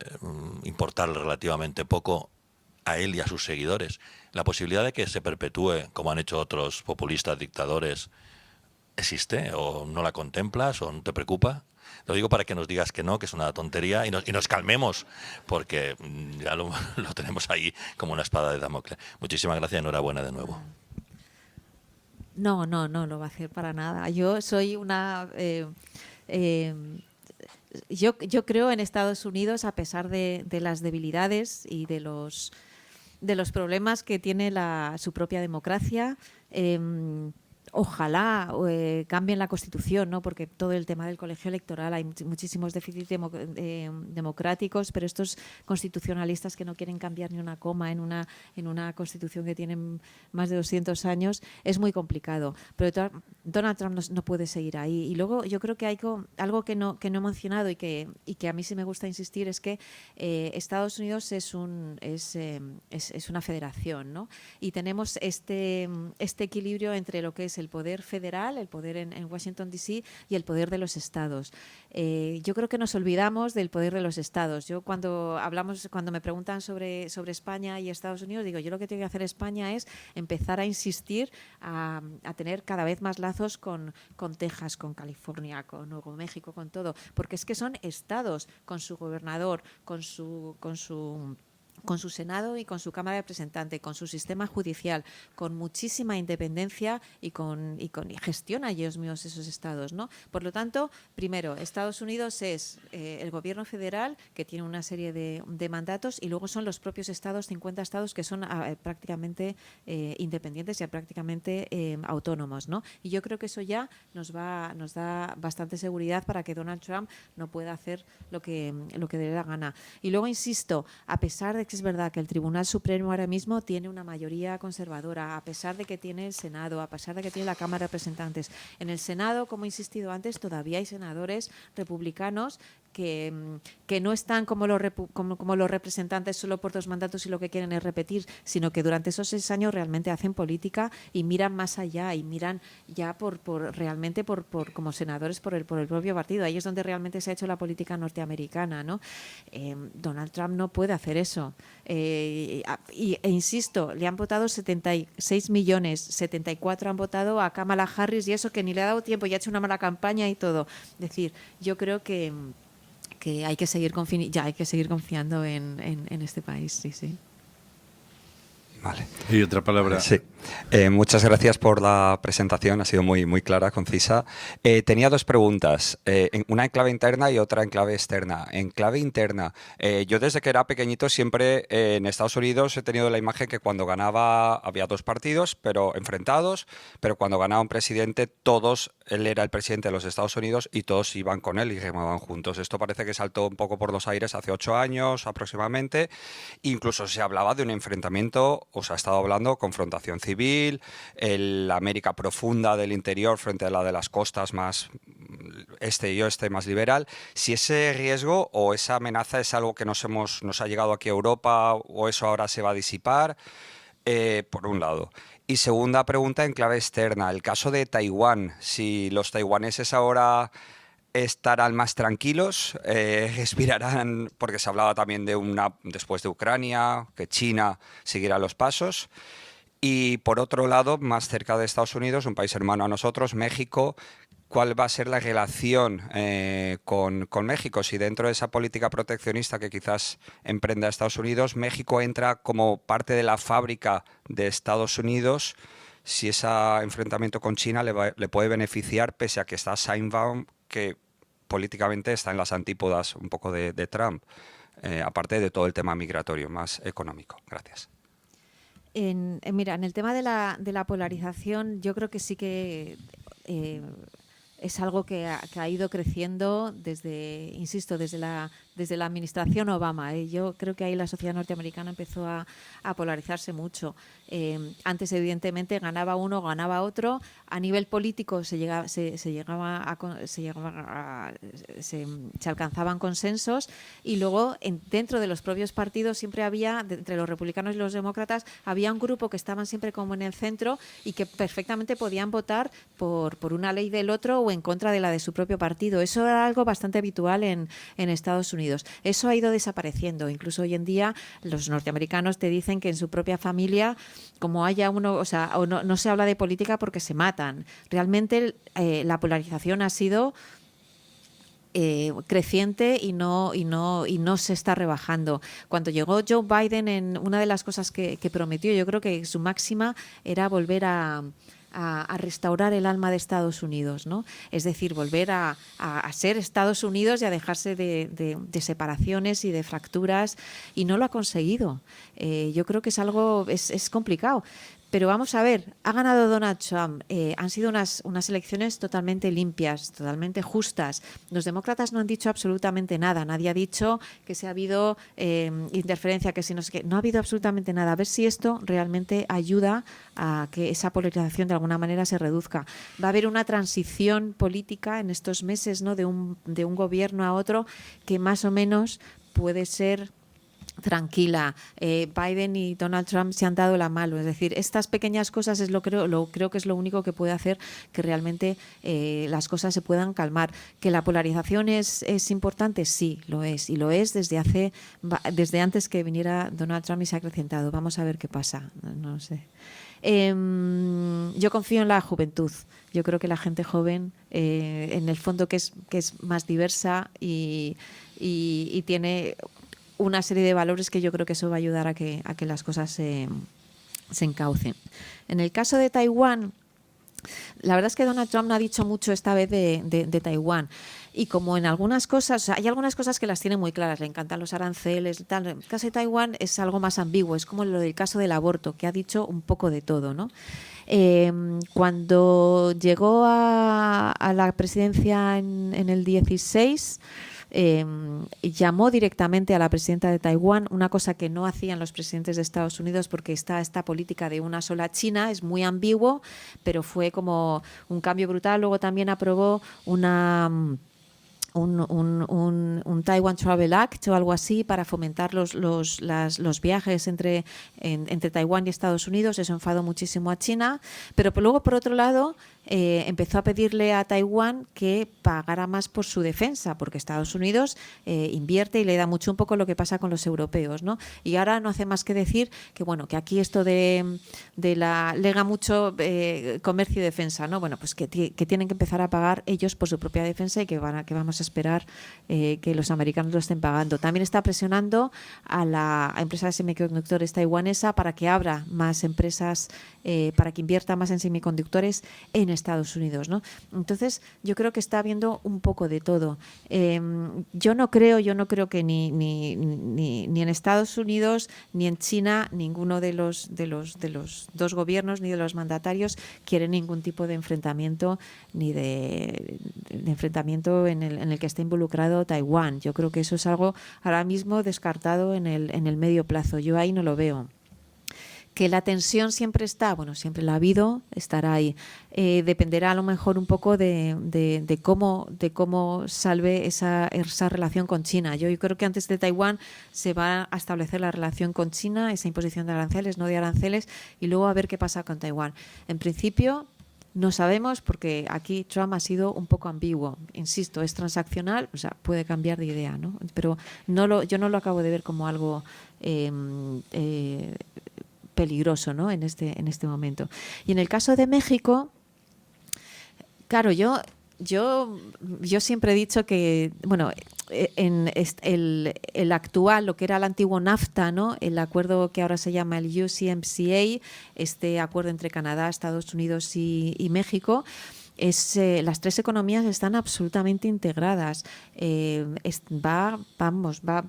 importarle relativamente poco a él y a sus seguidores. La posibilidad de que se perpetúe, como han hecho otros populistas, dictadores, ¿existe? ¿O no la contemplas? ¿O no te preocupa? Lo digo para que nos digas que no, que es una tontería, y nos calmemos, porque ya lo tenemos ahí como una espada de Damocles. Muchísimas gracias y enhorabuena de nuevo. No lo va a hacer para nada. Yo soy una... Yo creo en Estados Unidos, a pesar de las debilidades y de los problemas que tiene su propia democracia. Ojalá cambien la Constitución, ¿no? Porque todo el tema del colegio electoral, hay muchísimos déficits democráticos, pero estos constitucionalistas que no quieren cambiar ni una coma en una Constitución que tiene más de 200 años, es muy complicado. Pero Donald Trump no puede seguir ahí. Y luego yo creo que hay algo que no he mencionado y que a mí sí me gusta insistir, es que Estados Unidos es una federación, ¿no? Y tenemos este equilibrio entre lo que es el poder federal, el poder en Washington D.C. y el poder de los estados. Yo creo que nos olvidamos del poder de los estados. Yo cuando me preguntan sobre España y Estados Unidos, digo, yo lo que tiene que hacer España es empezar a insistir a tener cada vez más lazos con Texas, con California, con Nuevo México, con todo, porque es que son estados con su gobernador, con su Senado y con su Cámara de Representantes, con su sistema judicial, con muchísima independencia y gestiona ellos mismos esos estados, ¿no? Por lo tanto, primero, Estados Unidos es el gobierno federal, que tiene una serie de mandatos, y luego son los propios estados, 50 estados, que son prácticamente independientes y prácticamente autónomos, ¿no? Y yo creo que eso ya nos da bastante seguridad para que Donald Trump no pueda hacer lo que le dé la gana. Y luego, insisto, a pesar de que es verdad que el Tribunal Supremo ahora mismo tiene una mayoría conservadora, a pesar de que tiene el Senado, a pesar de que tiene la Cámara de Representantes. En el Senado, como he insistido antes, todavía hay senadores republicanos que no están como los representantes solo por 2 mandatos y lo que quieren es repetir, sino que durante esos 6 años realmente hacen política y miran más allá y miran ya realmente como senadores por el propio partido. Ahí es donde realmente se ha hecho la política norteamericana, ¿no? Donald Trump no puede hacer eso. E insisto, le han votado 76 millones, 74 han votado a Kamala Harris y eso que ni le ha dado tiempo y ha hecho una mala campaña y todo. Es decir, yo creo que hay que seguir confiando en este país, sí. Vale. Y otra palabra. Sí. Muchas gracias por la presentación, ha sido muy, muy clara, concisa. Tenía 2 preguntas, una en clave interna y otra en clave externa. En clave interna, yo desde que era pequeñito siempre en Estados Unidos he tenido la imagen que cuando ganaba había 2 partidos pero enfrentados, pero cuando ganaba un presidente él era el presidente de los Estados Unidos y todos iban con él y remaban juntos. Esto parece que saltó un poco por los aires hace 8 años aproximadamente. Incluso se hablaba de un enfrentamiento, o se ha estado hablando, confrontación civil, la América profunda del interior frente a la de las costas más este y oeste más liberal. Si ese riesgo o esa amenaza es algo que nos ha llegado aquí a Europa o eso ahora se va a disipar, por un lado. Y segunda pregunta en clave externa, el caso de Taiwán, si los taiwaneses ahora estarán más tranquilos, respirarán, porque se hablaba también después de Ucrania, que China seguirá los pasos. Y por otro lado, más cerca de Estados Unidos, un país hermano a nosotros, México, ¿cuál va a ser la relación con México? Si dentro de esa política proteccionista que quizás emprenda Estados Unidos, México entra como parte de la fábrica de Estados Unidos, si ese enfrentamiento con China le puede beneficiar, pese a que está Sheinbaum, que políticamente está en las antípodas un poco de Trump, aparte de todo el tema migratorio más económico. Gracias. Mira, en el tema de la polarización, yo creo que sí que es algo que ha ido creciendo desde la administración Obama. Yo creo que ahí la sociedad norteamericana empezó a polarizarse mucho. Antes, evidentemente, ganaba uno, ganaba otro. A nivel político se alcanzaban consensos y luego dentro de los propios partidos siempre había, entre los republicanos y los demócratas, había un grupo que estaban siempre como en el centro y que perfectamente podían votar por una ley del otro o en contra de la de su propio partido. Eso era algo bastante habitual en Estados Unidos. Eso ha ido desapareciendo. Incluso hoy en día los norteamericanos te dicen que en su propia familia, como haya uno, no se habla de política porque se matan. Realmente la polarización ha sido creciente y no se está rebajando. Cuando llegó Joe Biden, en una de las cosas que prometió, yo creo que su máxima era volver a restaurar el alma de Estados Unidos, ¿no? Es decir, volver a ser Estados Unidos y a dejarse de separaciones y de fracturas, y no lo ha conseguido. Yo creo que es complicado. Pero vamos a ver, ha ganado Donald Trump, han sido unas elecciones totalmente limpias, totalmente justas. Los demócratas no han dicho absolutamente nada, nadie ha dicho que si ha habido interferencia, que si no sé qué, no ha habido absolutamente nada. A ver si esto realmente ayuda a que esa polarización de alguna manera se reduzca. Va a haber una transición política en estos meses, ¿no? de un gobierno a otro que más o menos puede ser tranquila. Biden y Donald Trump se han dado la mano. Es decir, estas pequeñas cosas creo que es lo único que puede hacer que realmente las cosas se puedan calmar. ¿Que la polarización es importante? Sí, lo es. Y lo es desde antes que viniera Donald Trump y se ha acrecentado. Vamos a ver qué pasa. No sé. Yo confío en la juventud. Yo creo que la gente joven, en el fondo, que es más diversa y tiene una serie de valores que yo creo que eso va a ayudar a que las cosas se encaucen. En el caso de Taiwán, la verdad es que Donald Trump no ha dicho mucho esta vez de Taiwán. Y como en algunas cosas, hay algunas cosas que las tiene muy claras, le encantan los aranceles, tal. En el caso de Taiwán es algo más ambiguo, es como lo del caso del aborto, que ha dicho un poco de todo, ¿no? Cuando llegó a la presidencia en el 16, llamó directamente a la presidenta de Taiwán, una cosa que no hacían los presidentes de Estados Unidos porque está esta política de una sola China, es muy ambiguo, pero fue como un cambio brutal. Luego también aprobó un Taiwan Travel Act o algo así para fomentar los viajes entre Taiwán y Estados Unidos. Eso enfadó muchísimo a China, pero luego, por otro lado, empezó a pedirle a Taiwán que pagara más por su defensa, porque Estados Unidos invierte y le da mucho un poco lo que pasa con los europeos, ¿no? Y ahora no hace más que decir que, bueno, que aquí esto de la lega mucho comercio y defensa, ¿no? Bueno, pues que tienen que empezar a pagar ellos por su propia defensa y que vamos a esperar que los americanos lo estén pagando. También está presionando a la empresa de semiconductores taiwanesa para que abra más empresas, para que invierta más en semiconductores en Estados Unidos, ¿no? Entonces, yo creo que está habiendo un poco de todo. Yo no creo que ni en Estados Unidos ni en China ninguno de los dos gobiernos ni de los mandatarios quiere ningún tipo de enfrentamiento ni de enfrentamiento en el que esté involucrado Taiwán. Yo creo que eso es algo ahora mismo descartado en el medio plazo. Yo ahí no lo veo. Que la tensión siempre está, bueno, siempre la ha habido, estará ahí. Dependerá a lo mejor un poco de cómo salve esa relación con China. Yo creo que antes de Taiwán se va a establecer la relación con China, esa imposición de aranceles, no de aranceles, y luego a ver qué pasa con Taiwán. En principio, no sabemos porque aquí Trump ha sido un poco ambiguo. Insisto, es transaccional, o sea, puede cambiar de idea, ¿no? Pero yo no lo acabo de ver como algo peligroso, ¿no? en este momento. Y en el caso de México, claro, yo siempre he dicho que, bueno, en el actual, lo que era el antiguo NAFTA, ¿no? El acuerdo que ahora se llama el USMCA, este acuerdo entre Canadá, Estados Unidos y México, las tres economías están absolutamente integradas. Va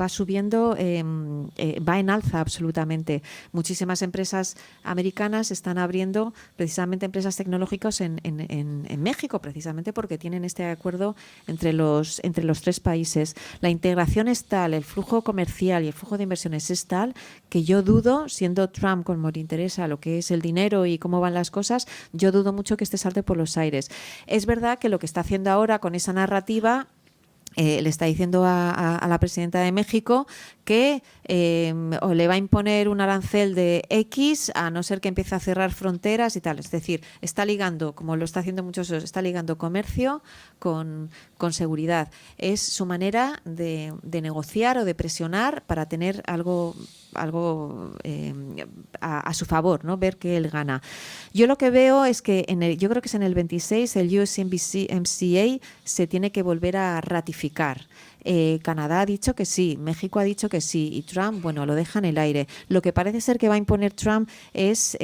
subiendo, va en alza absolutamente. Muchísimas empresas americanas están abriendo precisamente empresas tecnológicas en México, precisamente porque tienen este acuerdo entre los tres países. La integración es tal, el flujo comercial y el flujo de inversiones es tal que yo dudo, siendo Trump como le interesa lo que es el dinero y cómo van las cosas, yo dudo mucho que este salte por los aires. Es verdad que lo que está haciendo ahora con esa narrativa, le está diciendo a la presidenta de México que o le va a imponer un arancel de X a no ser que empiece a cerrar fronteras y tal. Es decir, está ligando, como lo está haciendo muchos, está ligando comercio con seguridad. Es su manera de negociar o de presionar para tener algo a su favor, ¿no? Ver que él gana. Yo lo que veo es que yo creo que es en el 26 el USMCA se tiene que volver a ratificar. Canadá ha dicho que sí, México ha dicho que sí y Trump, bueno, lo deja en el aire. Lo que parece ser que va a imponer Trump es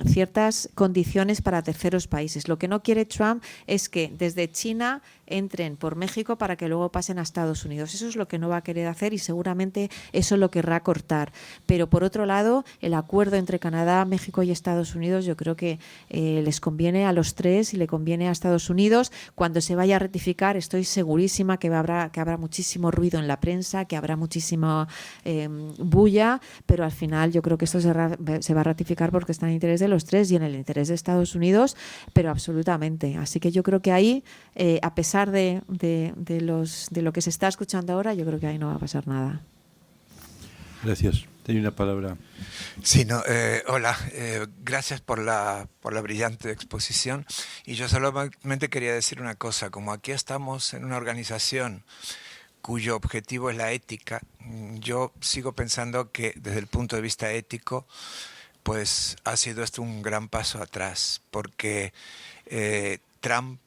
ciertas condiciones para terceros países. Lo que no quiere Trump es que desde China entren por México para que luego pasen a Estados Unidos. Eso es lo que no va a querer hacer y seguramente eso lo querrá cortar. Pero por otro lado, el acuerdo entre Canadá, México y Estados Unidos yo creo que les conviene a los tres y le conviene a Estados Unidos. Cuando se vaya a ratificar estoy segurísima que habrá muchísimo ruido en la prensa, que habrá muchísima bulla, pero al final yo creo que esto se va a ratificar porque está en el interés de los tres y en el interés de Estados Unidos, pero absolutamente. Así que yo creo que ahí, a pesar de lo que se está escuchando ahora, yo creo que ahí no va a pasar nada. Gracias. Tenía una palabra. Sí, no, hola, gracias por la brillante exposición. Y yo solamente quería decir una cosa, como aquí estamos en una organización cuyo objetivo es la ética, yo sigo pensando que desde el punto de vista ético, pues ha sido esto un gran paso atrás, porque Trump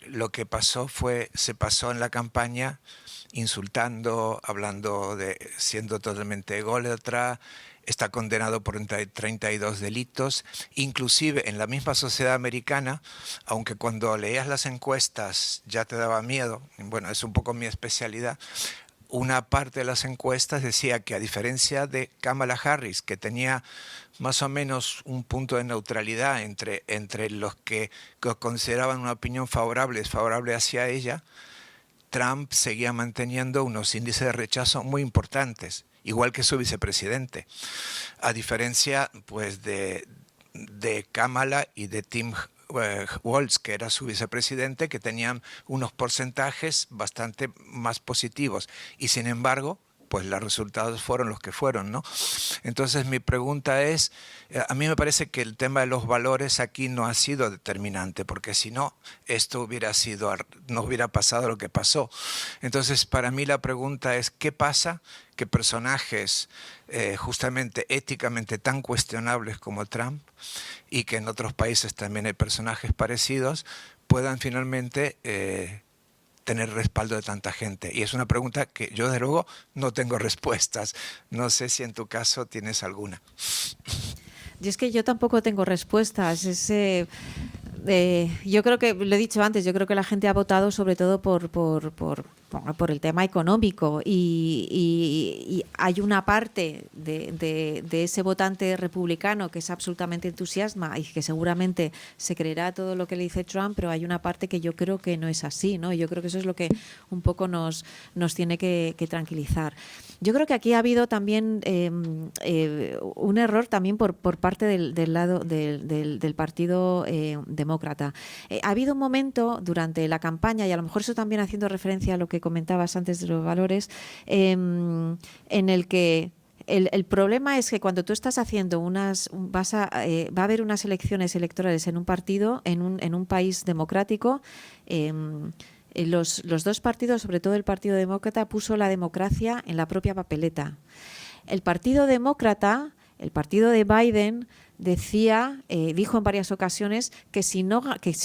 lo que pasó se pasó en la campaña insultando, siendo totalmente ególatra, está condenado por 32 delitos, inclusive en la misma sociedad americana, aunque cuando leías las encuestas ya te daba miedo, bueno, es un poco mi especialidad, una parte de las encuestas decía que a diferencia de Kamala Harris, que tenía más o menos un punto de neutralidad entre los que consideraban una opinión favorable hacia ella, Trump seguía manteniendo unos índices de rechazo muy importantes, igual que su vicepresidente, a diferencia pues de Kamala y de Tim Walz, que era su vicepresidente, que tenían unos porcentajes bastante más positivos, y sin embargo pues los resultados fueron los que fueron, ¿no? Entonces mi pregunta es, a mí me parece que el tema de los valores aquí no ha sido determinante, porque si no, esto no hubiera pasado lo que pasó. Entonces para mí la pregunta es, ¿qué pasa que personajes justamente éticamente tan cuestionables como Trump, y que en otros países también hay personajes parecidos, puedan finalmente tener respaldo de tanta gente? Y es una pregunta que yo, desde luego, no tengo respuestas. No sé si en tu caso tienes alguna. Y es que yo tampoco tengo respuestas. Yo creo que, lo he dicho antes, yo creo que la gente ha votado sobre todo por el tema económico, y hay una parte de ese votante republicano que es absolutamente entusiasma y que seguramente se creerá todo lo que le dice Trump, pero hay una parte que yo creo que no es así, ¿no? Y yo creo que eso es lo que un poco nos tiene que tranquilizar. Yo creo que aquí ha habido también un error también por parte del lado del Partido Demócrata. Ha habido un momento durante la campaña, y a lo mejor eso también haciendo referencia a lo que comentabas antes de los valores, en el que el problema es que cuando tú estás haciendo va a haber unas elecciones electorales en un partido, en un país democrático. Los dos partidos, sobre todo el Partido Demócrata, puso la democracia en la propia papeleta. El Partido Demócrata, el partido de Biden, dijo en varias ocasiones que si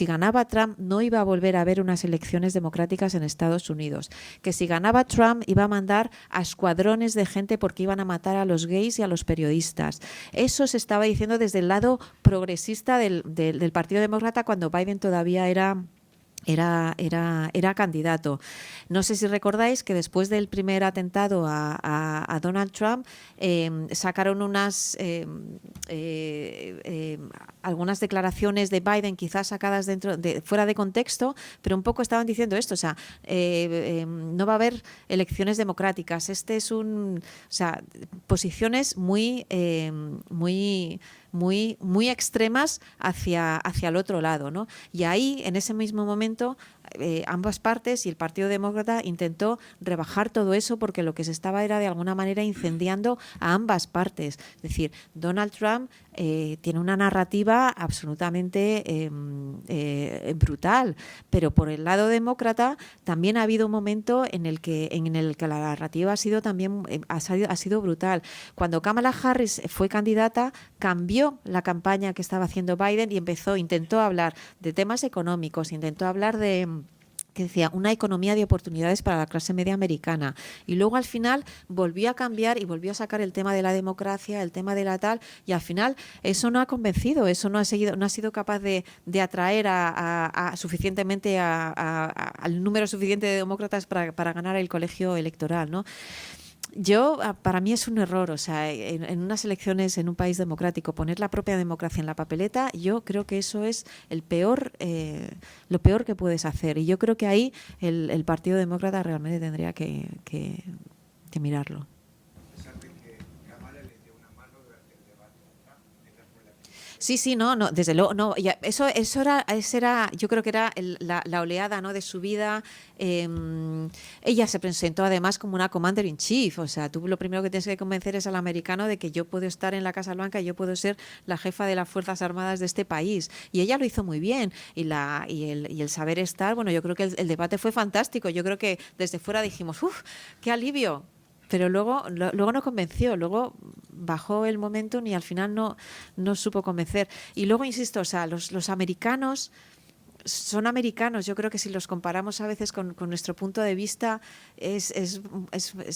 ganaba Trump no iba a volver a haber unas elecciones democráticas en Estados Unidos, que si ganaba Trump iba a mandar a escuadrones de gente porque iban a matar a los gays y a los periodistas. Eso se estaba diciendo desde el lado progresista del Partido Demócrata cuando Biden todavía era candidato. No sé si recordáis que después del primer atentado a Donald Trump sacaron algunas declaraciones de Biden, quizás sacadas fuera de contexto, pero un poco estaban diciendo esto, o sea, no va a haber elecciones democráticas. Posiciones muy extremas hacia el otro lado, ¿no? Y ahí, en ese mismo momento, ambas partes y el Partido Demócrata intentó rebajar todo eso, porque lo que se estaba era de alguna manera incendiando a ambas partes. Es decir, Donald Trump tiene una narrativa absolutamente brutal, pero por el lado demócrata también ha habido un momento en el que la narrativa ha sido también ha sido brutal. Cuando Kamala Harris fue candidata, cambió la campaña que estaba haciendo Biden y intentó hablar de temas económicos, intentó hablar que decía una economía de oportunidades para la clase media americana, y luego al final volvió a cambiar y volvió a sacar el tema de la democracia, el tema de la tal, y al final eso no ha convencido, eso no ha sido capaz de atraer suficientemente al número suficiente de demócratas para ganar el colegio electoral, ¿no? Para mí es un error, o sea, en unas elecciones en un país democrático poner la propia democracia en la papeleta, yo creo que eso es lo peor que puedes hacer, y yo creo que ahí el Partido Demócrata realmente tendría que mirarlo. Sí, no, desde luego, no. Eso era, yo creo que era la oleada, ¿no?, de su vida. Ella se presentó además como una commander in chief, o sea, tú lo primero que tienes que convencer es al americano de que yo puedo estar en la Casa Blanca y yo puedo ser la jefa de las Fuerzas Armadas de este país, y ella lo hizo muy bien, y el saber estar, bueno, yo creo que el debate fue fantástico, yo creo que desde fuera dijimos, ¡uf, qué alivio! Pero luego no convenció, luego bajó el momentum y al final no supo convencer. Y luego, insisto, o sea, los americanos son americanos. Yo creo que si los comparamos a veces con nuestro punto de vista es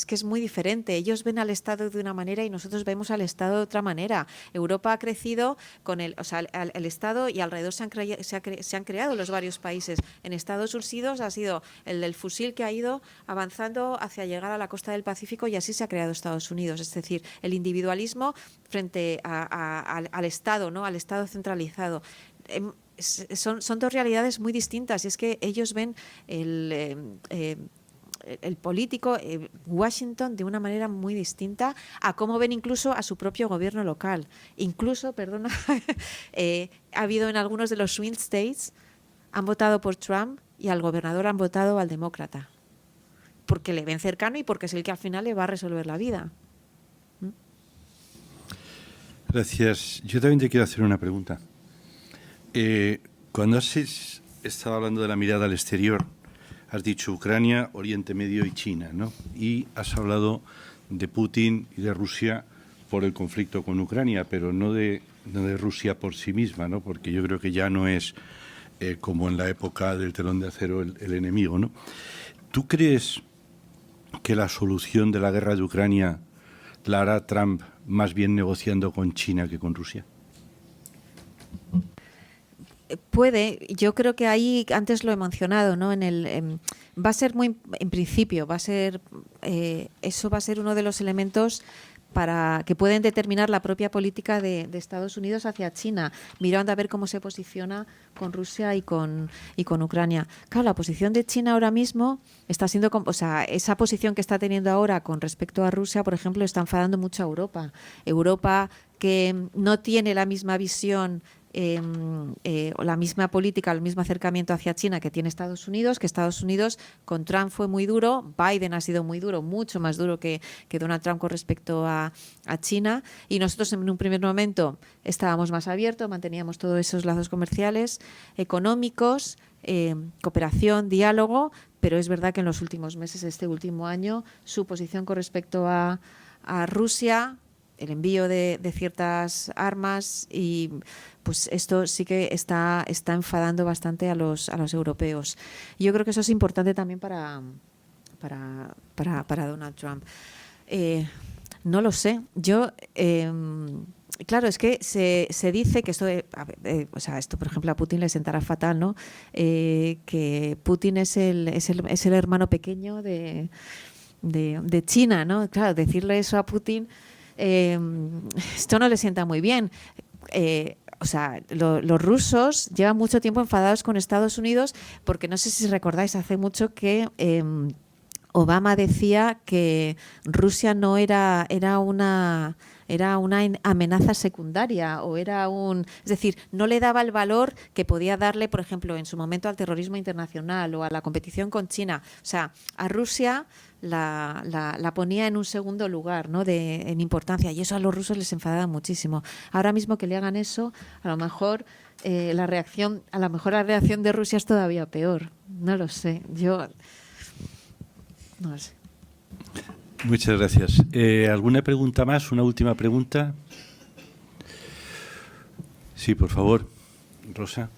que es muy diferente. Ellos ven al Estado de una manera y nosotros vemos al Estado de otra manera. Europa ha crecido con el Estado, y alrededor se han creado los varios países. En Estados Unidos ha sido el fusil que ha ido avanzando hacia llegar a la costa del Pacífico, y así se ha creado Estados Unidos. Es decir, el individualismo frente al Estado, ¿no?, al Estado centralizado. Son dos realidades muy distintas, y es que ellos ven el político, Washington, de una manera muy distinta a cómo ven incluso a su propio gobierno local. Incluso, perdona, ha habido en algunos de los swing states, han votado por Trump y al gobernador han votado al demócrata, porque le ven cercano y porque es el que al final le va a resolver la vida. Gracias. Yo también te quiero hacer una pregunta. Cuando has estado hablando de la mirada al exterior, has dicho Ucrania, Oriente Medio y China, ¿no? Y has hablado de Putin y de Rusia por el conflicto con Ucrania, pero no de Rusia por sí misma, ¿no? Porque yo creo que ya no es como en la época del telón de acero el enemigo, ¿no? ¿Tú crees que la solución de la guerra de Ucrania la hará Trump más bien negociando con China que con Rusia? Puede, yo creo que ahí, antes lo he mencionado, ¿no? Va a ser muy, en principio, va a ser, eso va a ser uno de los elementos para que pueden determinar la propia política de Estados Unidos hacia China, mirando a ver cómo se posiciona con Rusia y con Ucrania. Claro, la posición de China ahora mismo está siendo, o sea, esa posición que está teniendo ahora con respecto a Rusia, por ejemplo, está enfadando mucho a Europa. Europa que no tiene la misma visión o la misma política, el mismo acercamiento hacia China que tiene Estados Unidos, que Estados Unidos con Trump fue muy duro, Biden ha sido muy duro, mucho más duro que Donald Trump con respecto a China, y nosotros en un primer momento estábamos más abiertos, manteníamos todos esos lazos comerciales, económicos, cooperación, diálogo, pero es verdad que en los últimos meses, este último año, su posición con respecto a Rusia, el envío de ciertas armas, y pues esto sí que está enfadando bastante a los europeos. Yo creo que eso es importante también para Donald Trump. No lo sé. Yo claro, es que se dice que esto, o sea, esto por ejemplo a Putin le sentará fatal, ¿no? Que Putin es el hermano pequeño de China, ¿no? Claro, decirle eso a Putin, esto no le sienta muy bien. O sea, los rusos llevan mucho tiempo enfadados con Estados Unidos porque no sé si recordáis, hace mucho que Obama decía que Rusia no era una amenaza secundaria, o es decir, no le daba el valor que podía darle, por ejemplo, en su momento al terrorismo internacional o a la competición con China. O sea, a Rusia la ponía en un segundo lugar, ¿no? En importancia, y eso a los rusos les enfadaba muchísimo. Ahora mismo que le hagan eso, a lo mejor la reacción de Rusia es todavía peor. No lo sé. Yo no lo sé. Muchas gracias. ¿Alguna pregunta más? ¿Una última pregunta? Sí, por favor. Rosa.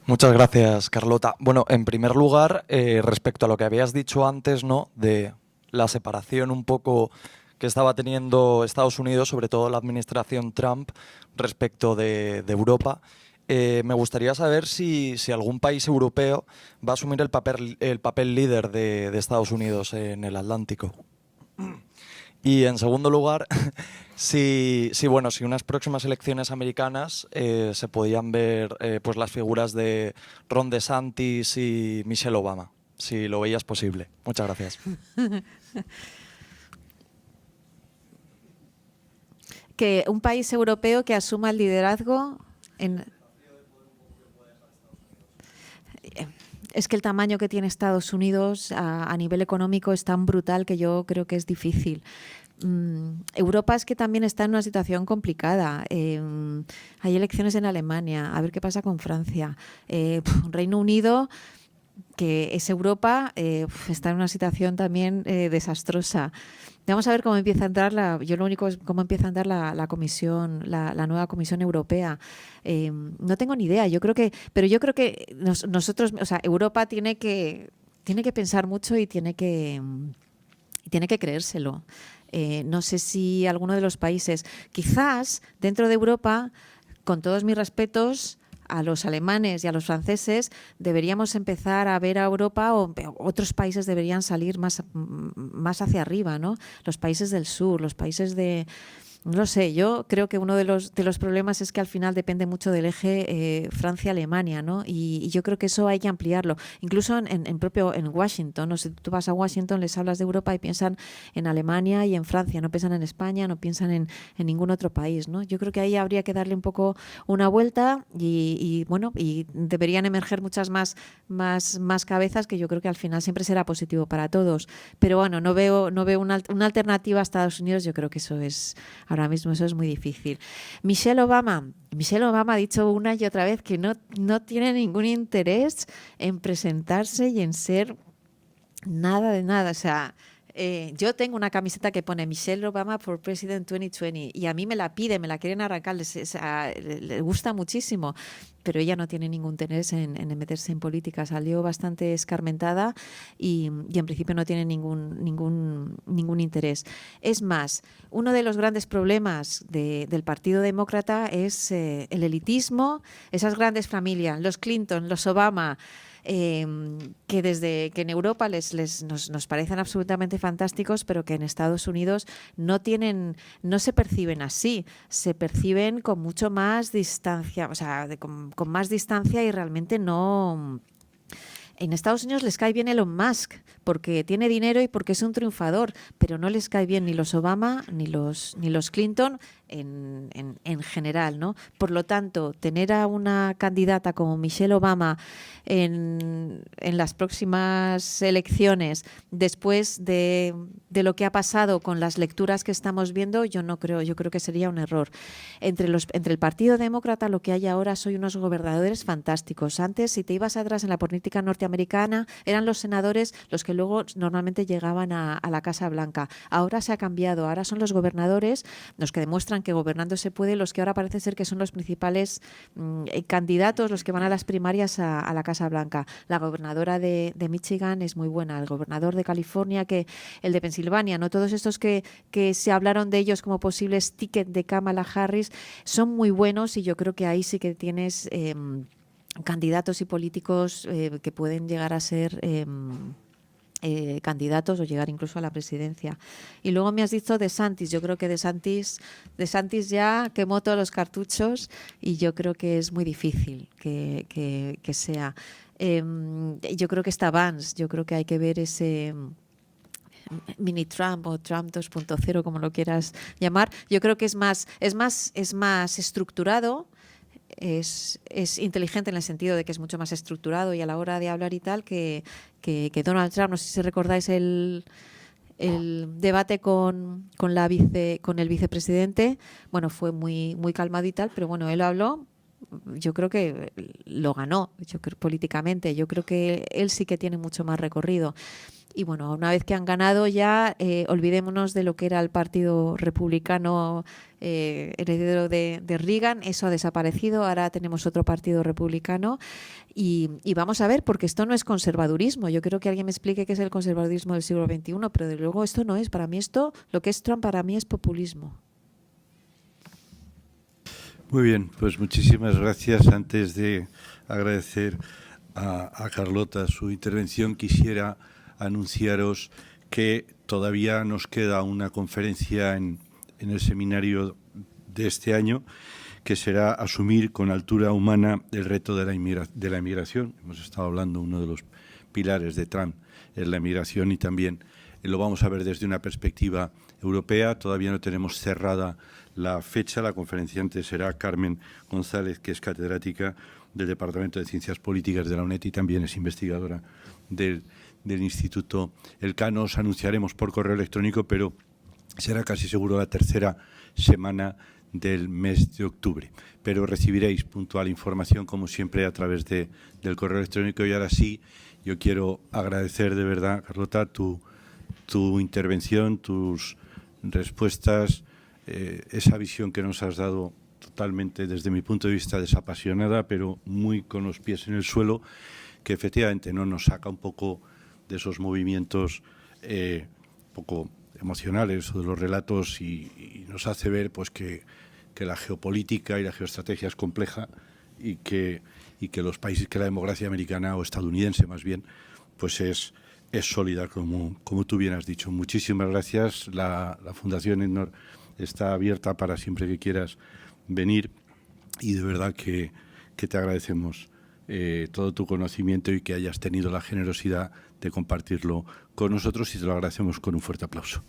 Muchas gracias, Carlota. Bueno, en primer lugar, respecto a lo que habías dicho antes, ¿no?, de la separación un poco que estaba teniendo Estados Unidos, sobre todo la administración Trump, respecto de Europa, me gustaría saber si algún país europeo va a asumir el papel líder de Estados Unidos en el Atlántico. Y en segundo lugar, si unas próximas elecciones americanas se podían ver pues las figuras de Ron DeSantis y Michelle Obama, si lo veías posible. Muchas gracias. Que un país europeo que asuma el liderazgo en... Es que el tamaño que tiene Estados Unidos a nivel económico es tan brutal que yo creo que es difícil. Europa es que también está en una situación complicada. Hay elecciones en Alemania, a ver qué pasa con Francia. Reino Unido, que es Europa, está en una situación también desastrosa. Vamos a ver cómo empieza a entrar cómo empieza a andar la comisión, la nueva Comisión Europea. No tengo ni idea. Yo creo que nosotros, o sea, Europa tiene que pensar mucho y tiene que creérselo. No sé si alguno de los países, quizás dentro de Europa, con todos mis respetos a los alemanes y a los franceses, deberíamos empezar a ver a Europa, o otros países deberían salir más hacia arriba, ¿no? Los países del sur, los países de no lo sé, yo creo que uno de los problemas es que al final depende mucho del eje Francia-Alemania, ¿no? Y yo creo que eso hay que ampliarlo. Incluso en Washington, no sé, tú vas a Washington, les hablas de Europa y piensan en Alemania y en Francia, no piensan en España, no piensan en ningún otro país, ¿no? Yo creo que ahí habría que darle un poco una vuelta y bueno, y deberían emerger muchas más cabezas, que yo creo que al final siempre será positivo para todos. Pero bueno, no veo una alternativa a Estados Unidos. Yo creo que ahora mismo eso es muy difícil. Michelle Obama ha dicho una y otra vez que no tiene ningún interés en presentarse y en ser nada de nada. O sea, yo tengo una camiseta que pone Michelle Obama for President 2020 y a mí me la piden, me la quieren arrancar, les gusta muchísimo, pero ella no tiene ningún interés en meterse en política. Salió bastante escarmentada y en principio no tiene ningún interés. Es más, uno de los grandes problemas del Partido Demócrata es el elitismo, esas grandes familias, los Clinton, los Obama, que desde que en Europa nos parecen absolutamente fantásticos, pero que en Estados Unidos no se perciben así, se perciben con mucho más distancia, o sea, con más distancia, y realmente no. En Estados Unidos les cae bien Elon Musk porque tiene dinero y porque es un triunfador, pero no les cae bien ni los Obama ni los Clinton en general, ¿no? Por lo tanto, tener a una candidata como Michelle Obama en las próximas elecciones, después de lo que ha pasado con las lecturas que estamos viendo, yo creo que sería un error. Entre el Partido Demócrata, lo que hay ahora son unos gobernadores fantásticos. Antes, si te ibas atrás en la política norteamericana, eran los senadores los que luego normalmente llegaban a la Casa Blanca. Ahora se ha cambiado, ahora son los gobernadores los que demuestran que gobernando se puede, los que ahora parece ser que son los principales candidatos, los que van a las primarias a la Casa Blanca. La gobernadora de Michigan es muy buena, el gobernador de California, el de Pensilvania, ¿no? Todos estos que se hablaron de ellos como posibles ticket de Kamala Harris son muy buenos, y yo creo que ahí sí que tienes candidatos y políticos que pueden llegar a ser candidatos o llegar incluso a la presidencia. Y luego me has dicho DeSantis. Yo creo que DeSantis ya quemó todos los cartuchos y yo creo que es muy difícil que sea. Yo creo que está Vance. Yo creo que hay que ver ese mini Trump o Trump 2.0, como lo quieras llamar. Yo creo que es más estructurado. Es inteligente en el sentido de que es mucho más estructurado y a la hora de hablar y tal que Donald Trump. No sé si recordáis el debate con el vicepresidente. Bueno, fue muy calmado y tal, pero bueno, él habló. Yo creo que lo ganó, políticamente. Yo creo que él sí que tiene mucho más recorrido. Y bueno, una vez que han ganado ya, olvidémonos de lo que era el Partido Republicano heredero de Reagan. Eso ha desaparecido, ahora tenemos otro Partido Republicano y vamos a ver, porque esto no es conservadurismo. Yo creo que alguien me explique qué es el conservadurismo del siglo XXI, pero de luego esto no es. Para mí lo que es Trump para mí es populismo. Muy bien, pues muchísimas gracias. Antes de agradecer a Carlota su intervención, quisiera anunciaros que todavía nos queda una conferencia en el seminario de este año, que será asumir con altura humana el reto de la inmigración. Hemos estado hablando, uno de los pilares de Trump es la inmigración, y también lo vamos a ver desde una perspectiva europea. Todavía no tenemos cerrada la fecha. La conferenciante será Carmen González, que es catedrática del Departamento de Ciencias Políticas de la UNED y también es investigadora del Instituto Elcano. Os anunciaremos por correo electrónico, pero será casi seguro la tercera semana del mes de octubre. Pero recibiréis puntual información, como siempre, a través del correo electrónico. Y ahora sí, yo quiero agradecer de verdad, Carlota, tu intervención, tus respuestas, esa visión que nos has dado totalmente, desde mi punto de vista, desapasionada, pero muy con los pies en el suelo, que efectivamente no nos saca un poco de esos movimientos poco emocionales o de los relatos y nos hace ver pues que la geopolítica y la geoestrategia es compleja y que los países, que la democracia americana o estadounidense más bien, pues es sólida, como tú bien has dicho. Muchísimas gracias. La Fundación ENNOR está abierta para siempre que quieras venir, y de verdad que te agradecemos todo tu conocimiento y que hayas tenido la generosidad de compartirlo con nosotros, y te lo agradecemos con un fuerte aplauso.